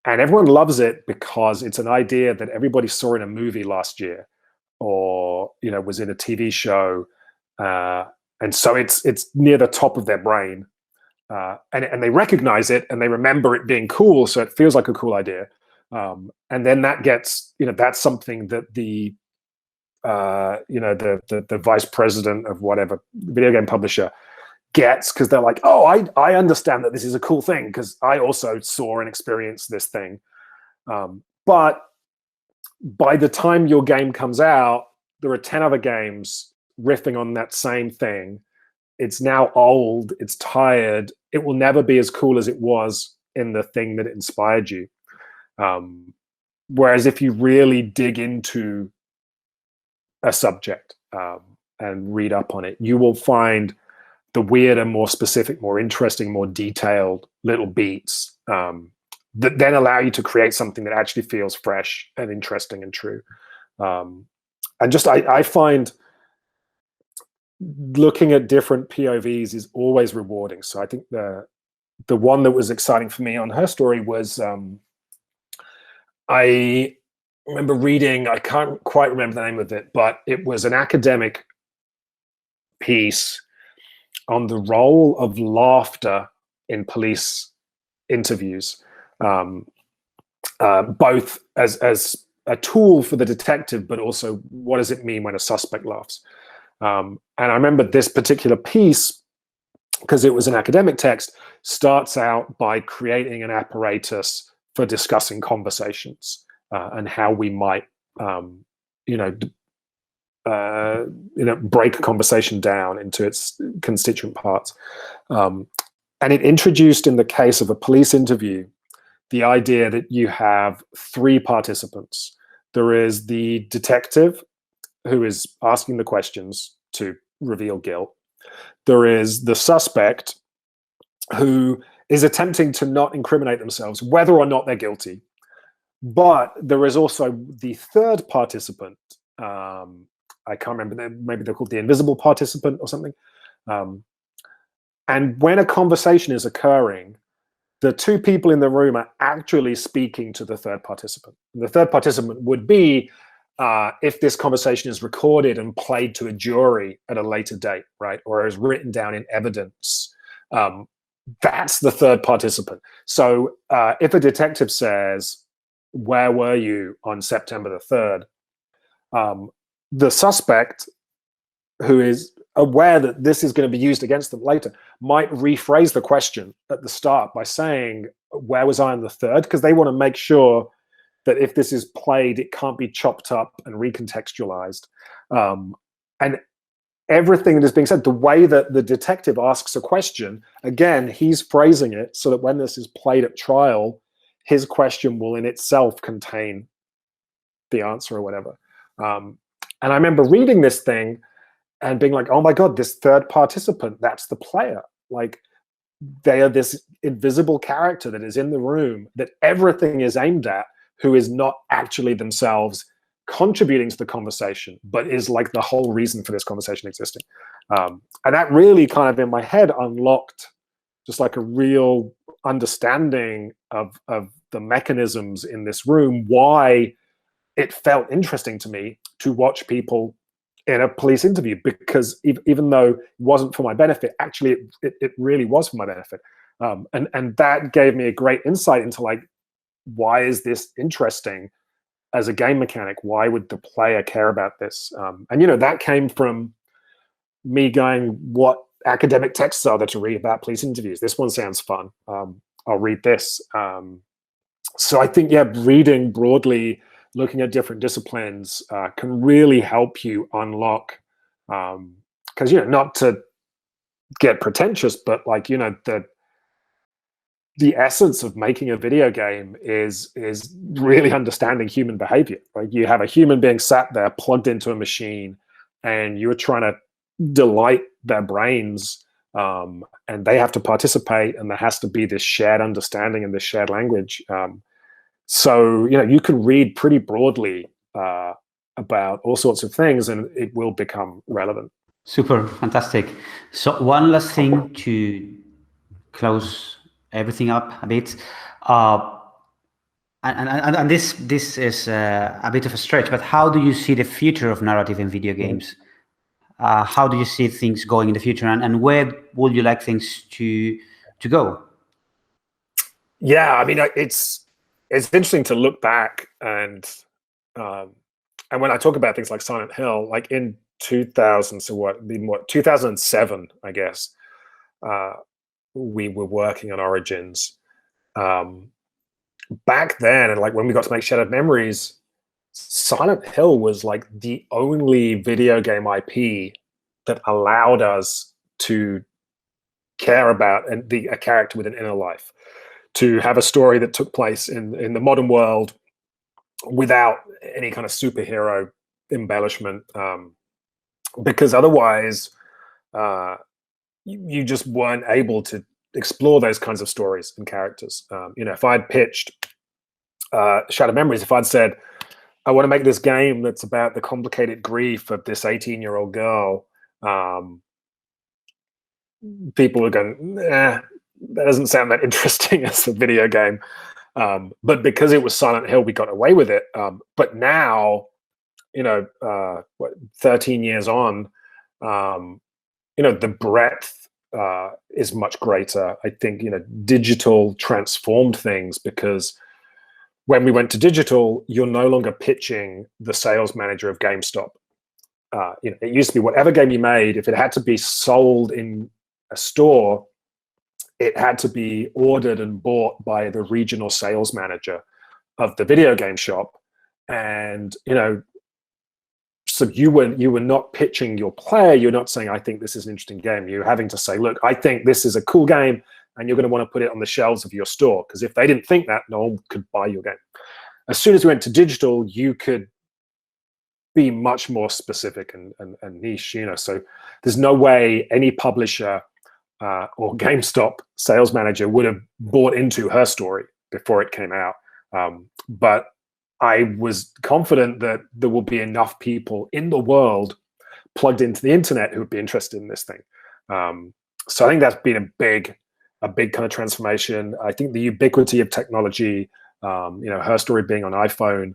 everyone loves it because it's an idea that everybody saw in a movie last year, or was in a TV show, and so it's near the top of their brain, and they recognize it and they remember it being cool, so it feels like a cool idea, and then that gets that's something that the vice president of whatever video game publisher gets, because they're like, oh, I understand that this is a cool thing because I also saw and experienced this thing. But by the time your game comes out, there are 10 other games riffing on that same thing, it's now old, it's tired, it will never be as cool as it was in the thing that inspired you. Whereas if you really dig into a subject and read up on it, you will find the weirder, more specific, more interesting, more detailed little beats that then allow you to create something that actually feels fresh and interesting and true. And just I find looking at different POVs is always rewarding. So I think the one that was exciting for me on her story was I remember reading, I can't quite remember the name of it, but it was an academic piece on the role of laughter in police interviews, both as a tool for the detective, but also what does it mean when a suspect laughs? And I remember this particular piece, because it was an academic text, starts out by creating an apparatus for discussing conversations and how we might, break a conversation down into its constituent parts. And it introduced, in the case of a police interview, the idea that you have three participants. There is the detective, who is asking the questions to reveal guilt. There is the suspect, who is attempting to not incriminate themselves, whether or not they're guilty. But there is also the third participant. I can't remember, maybe they're called the invisible participant or something. And when a conversation is occurring, the two people in the room are actually speaking to the third participant. And the third participant would be if this conversation is recorded and played to a jury at a later date, right? Or is written down in evidence. That's the third participant. So if a detective says, "Where were you on September the 3rd?" The suspect, who is aware that this is going to be used against them later, might rephrase the question at the start by saying, "Where was I on the 3rd?" Because they want to make sure that if this is played, it can't be chopped up and recontextualized. And everything that is being said, the way that the detective asks a question, again, he's phrasing it so that when this is played at trial, his question will in itself contain the answer or whatever. And I remember reading this thing and being like, oh my God, this third participant, that's the player. Like, they are this invisible character that is in the room that everything is aimed at, who is not actually themselves contributing to the conversation, but is like the whole reason for this conversation existing. And that really kind of in my head unlocked just like a real understanding of the mechanisms in this room, why it felt interesting to me to watch people in a police interview, because even though it wasn't for my benefit, actually it really was for my benefit. And that gave me a great insight into like, why is this interesting as a game mechanic? Why would the player care about this? And, that came from me going, what academic texts are there to read about police interviews? This one sounds fun. I'll read this. So I think, reading broadly, looking at different disciplines can really help you unlock, because, not to get pretentious, but like, the essence of making a video game is really understanding human behavior. Like, you have a human being sat there plugged into a machine, and you're trying to delight their brains, and they have to participate, and there has to be this shared understanding and this shared language. So, you can read pretty broadly about all sorts of things, and it will become relevant. Super, fantastic. So one last thing to close everything up a bit. And this is a bit of a stretch, but how do you see the future of narrative in video games? How do you see things going in the future, and where would you like things to go? Yeah, I mean, it's interesting to look back and when I talk about things like Silent Hill, like in 2007, I guess, we were working on Origins. Back then, and like when we got to make Shattered Memories, Silent Hill was like the only video game IP that allowed us to care about a character with an inner life, to have a story that took place in the modern world without any kind of superhero embellishment, because otherwise you just weren't able to explore those kinds of stories and characters. If I'd pitched Shattered Memories, if I'd said, I want to make this game that's about the complicated grief of this 18-year-old girl, people are going, that doesn't sound that interesting as a video game. But because it was Silent Hill, we got away with it. But now, 13 years on, the breadth is much greater. I think, digital transformed things, because when we went to digital, you're no longer pitching the sales manager of GameStop. It used to be whatever game you made, if it had to be sold in a store, it had to be ordered and bought by the regional sales manager of the video game shop. And, so you were not pitching your player. You're not saying, I think this is an interesting game. You're having to say, look, I think this is a cool game, and you're going to want to put it on the shelves of your store. Because if they didn't think that, no one could buy your game. As soon as we went to digital, you could be much more specific and niche. So there's no way any publisher or GameStop sales manager would have bought into her story before it came out. But I was confident that there will be enough people in the world plugged into the internet who would be interested in this thing. So I think that's been a big kind of transformation. I think the ubiquity of technology, her story being on iPhone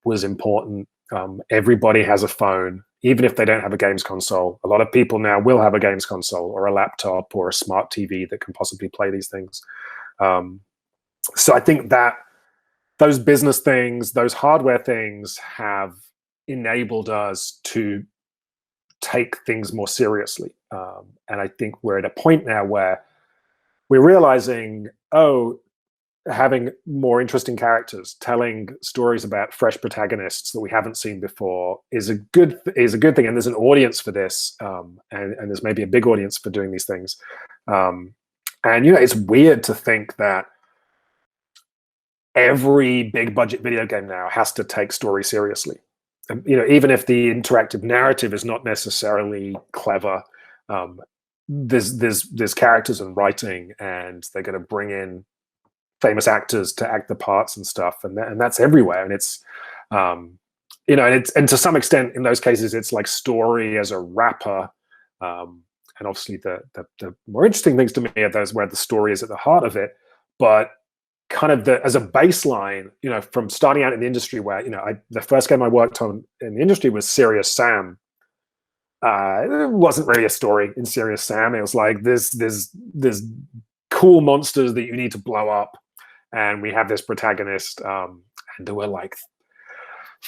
was important. Everybody has a phone, even if they don't have a games console. A lot of people now will have a games console or a laptop or a smart TV that can possibly play these things. So I think that those business things, those hardware things have enabled us to take things more seriously. And I think we're at a point now where we're realizing, having more interesting characters, telling stories about fresh protagonists that we haven't seen before is a good thing. And there's an audience for this, and there's maybe a big audience for doing these things. And it's weird to think that every big budget video game now has to take story seriously. Even if the interactive narrative is not necessarily clever, there's characters and writing, and they're going to bring in famous actors to act the parts and stuff, and that's everywhere. And it's and to some extent in those cases it's like story as a wrapper, and obviously the more interesting things to me are those where the story is at the heart of it. But kind of as a baseline, from starting out in the industry, where the first game I worked on in the industry was Serious Sam. It wasn't really a story in Serious Sam. It was like there's cool monsters that you need to blow up, and we have this protagonist, and there were like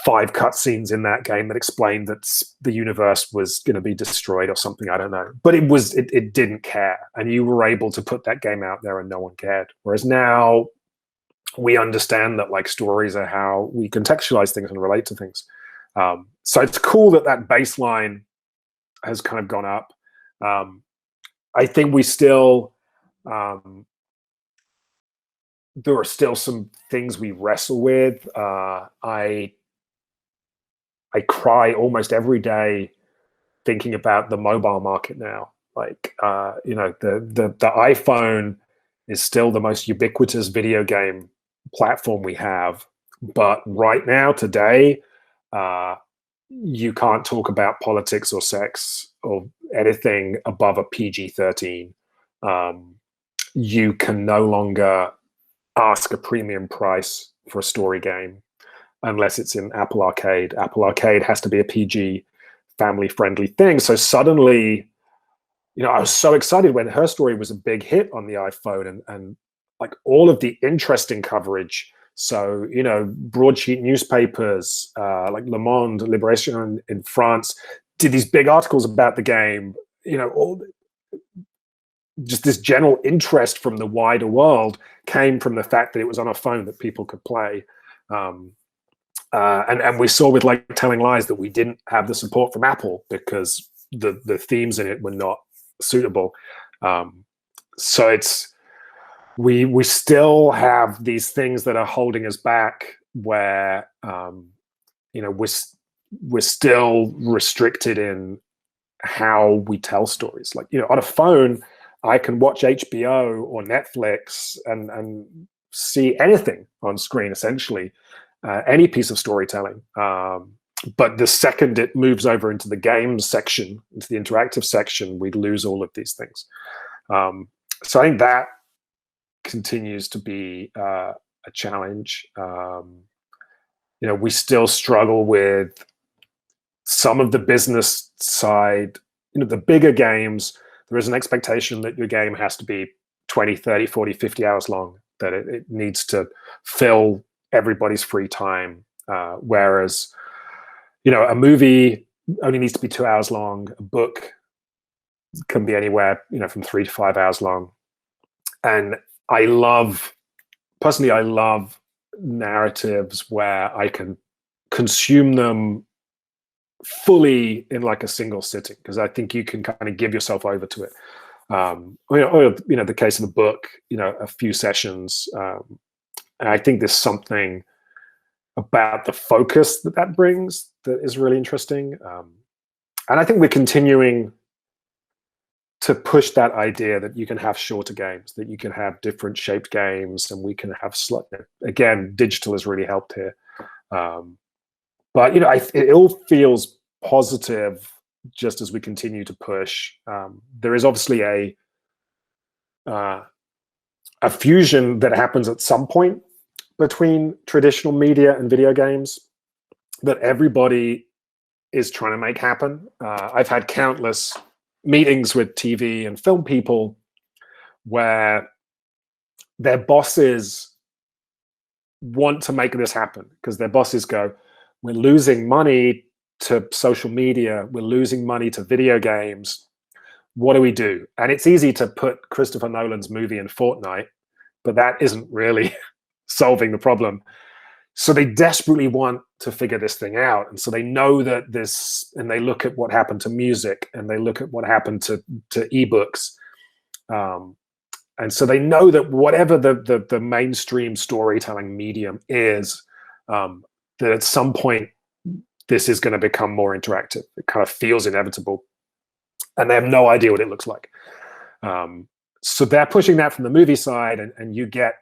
5 cutscenes in that game that explained that the universe was going to be destroyed or something. I don't know, but it didn't care, and you were able to put that game out there and no one cared. Whereas now we understand that like stories are how we contextualize things and relate to things. So it's cool that baseline has kind of gone up. I think we still, there are still some things we wrestle with. I cry almost every day thinking about the mobile market now. Like, the iPhone is still the most ubiquitous video game platform we have. But right now, today, you can't talk about politics or sex or anything above a PG-13. You can no longer ask a premium price for a story game unless it's in Apple Arcade. Apple Arcade has to be a PG, family-friendly thing. So suddenly, I was so excited when Her Story was a big hit on the iPhone, and like all of the interesting coverage. So, broadsheet newspapers like Le Monde, Libération in France did these big articles about the game. Just this general interest from the wider world came from the fact that it was on a phone that people could play. And we saw with like Telling Lies that we didn't have the support from Apple because the themes in it were not suitable. So we still have these things that are holding us back, where we're still restricted in how we tell stories. Like, on a phone, I can watch HBO or Netflix and see anything on screen, essentially, any piece of storytelling. But the second it moves over into the games section, into the interactive section, we lose all of these things. So I think that continues to be a challenge. We still struggle with some of the business side. The bigger games, there is an expectation that your game has to be 20, 30, 40, 50 hours long, that it needs to fill everybody's free time. Whereas, a movie only needs to be 2 hours long. A book can be anywhere, from 3 to 5 hours long. And personally, I love narratives where I can consume them fully in like a single sitting, because I think you can kind of give yourself over to it. Or the case of the book, a few sessions. And I think there's something about the focus that brings that is really interesting. And I think we're continuing to push that idea that you can have shorter games, that you can have different shaped games, and we can have again, digital has really helped here. But it all feels positive just as we continue to push. There is obviously a fusion that happens at some point between traditional media and video games that everybody is trying to make happen. I've had countless meetings with TV and film people where their bosses want to make this happen, because their bosses go, we're losing money to social media, we're losing money to video games, what do we do? And it's easy to put Christopher Nolan's movie in Fortnite, but that isn't really solving the problem. So they desperately want to figure this thing out. And so they know that and they look at what happened to music, and they look at what happened to ebooks. And so they know that whatever the mainstream storytelling medium is, that at some point this is going to become more interactive. It kind of feels inevitable. And they have no idea what it looks like. So they're pushing that from the movie side, and you get,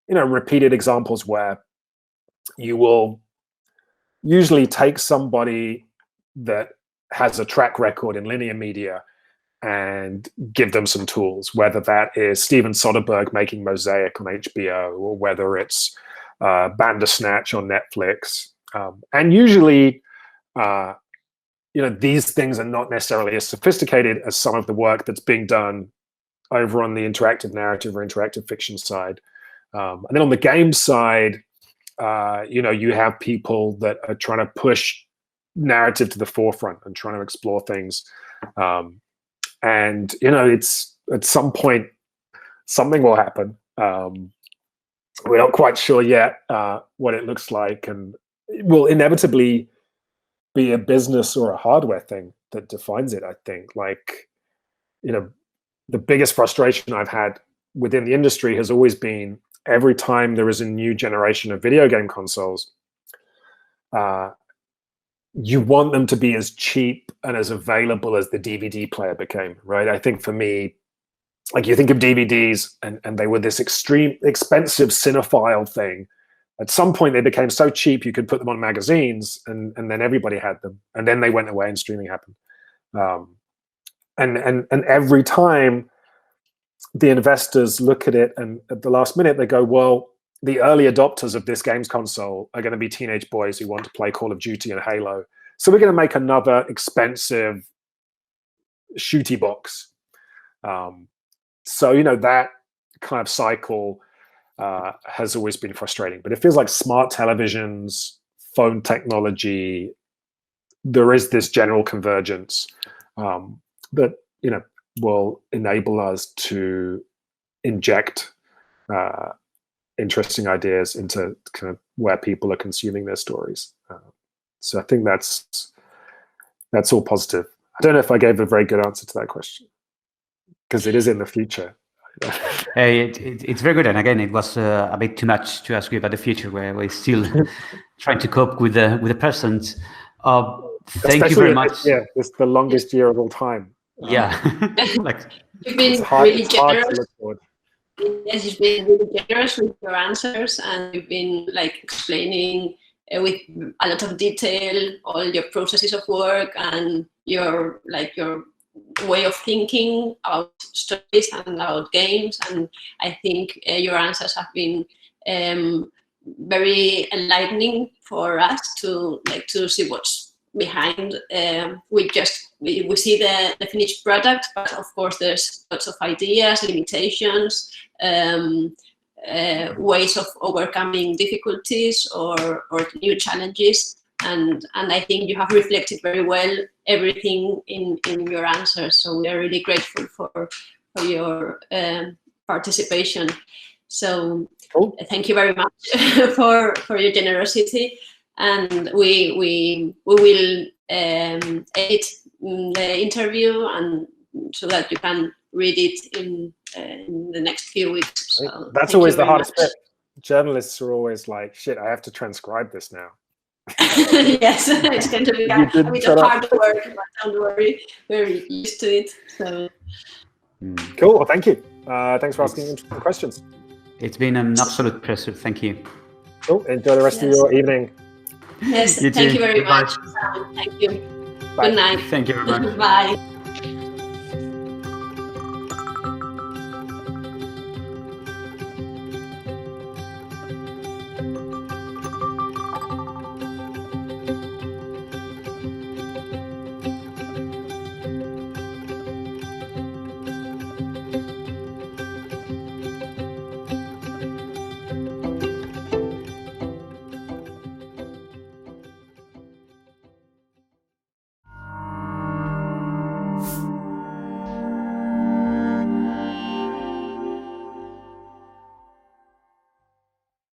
repeated examples where you will usually take somebody that has a track record in linear media and give them some tools, whether that is Steven Soderbergh making Mosaic on HBO, or whether it's Bandersnatch on Netflix. And usually, these things are not necessarily as sophisticated as some of the work that's being done over on the interactive narrative or interactive fiction side. And then on the game side, you have people that are trying to push narrative to the forefront and trying to explore things. And, it's at some point, something will happen. We're not quite sure yet what it looks like, and it will inevitably be a business or a hardware thing that defines it, I think. Like, the biggest frustration I've had within the industry has always been every time there is a new generation of video game consoles, you want them to be as cheap and as available as the DVD player became, right? I think for me, like, you think of DVDs and they were this extreme expensive cinephile thing. At some point they became so cheap you could put them on magazines, and then everybody had them, and then they went away and streaming happened. And every time the investors look at it, and at the last minute they go, well, the early adopters of this games console are going to be teenage boys who want to play Call of Duty and Halo, so we're going to make another expensive shooty box. So that kind of cycle has always been frustrating. But it feels like smart televisions, phone technology, there is this general convergence that will enable us to inject interesting ideas into kind of where people are consuming their stories. So I think that's all positive. I don't know if I gave a very good answer to that question. because it is in the future. It's very good, and again, it was a bit too much to ask you about the future, where we're still trying to cope with the present. Thank you very much. Yeah, it's the longest year of all time. Yeah, like you've been really generous. Yes, you've been really generous with your answers, and you've been like explaining with a lot of detail all your processes of work and your way of thinking about stories and about games. And I think your answers have been very enlightening for us to see what's behind. We see the finished product, but of course there's lots of ideas, limitations, ways of overcoming difficulties or new challenges. And I think you have reflected very well everything in your answers. So we are really grateful for your participation. So thank you very much for your generosity. And we will edit the interview and so that you can read it in the next few weeks. So that's always the hardest bit. Journalists are always like, shit, I have to transcribe this now. Yes, it's going to be a bit of hard work, but don't worry, we're used to it. So cool. Well, thank you. Thanks for asking interesting questions. It's been an absolute pleasure. Thank you. Cool. Enjoy the rest of your evening. Yes, thank you very much. Thank you. Bye. Good night. Thank you very much. Bye.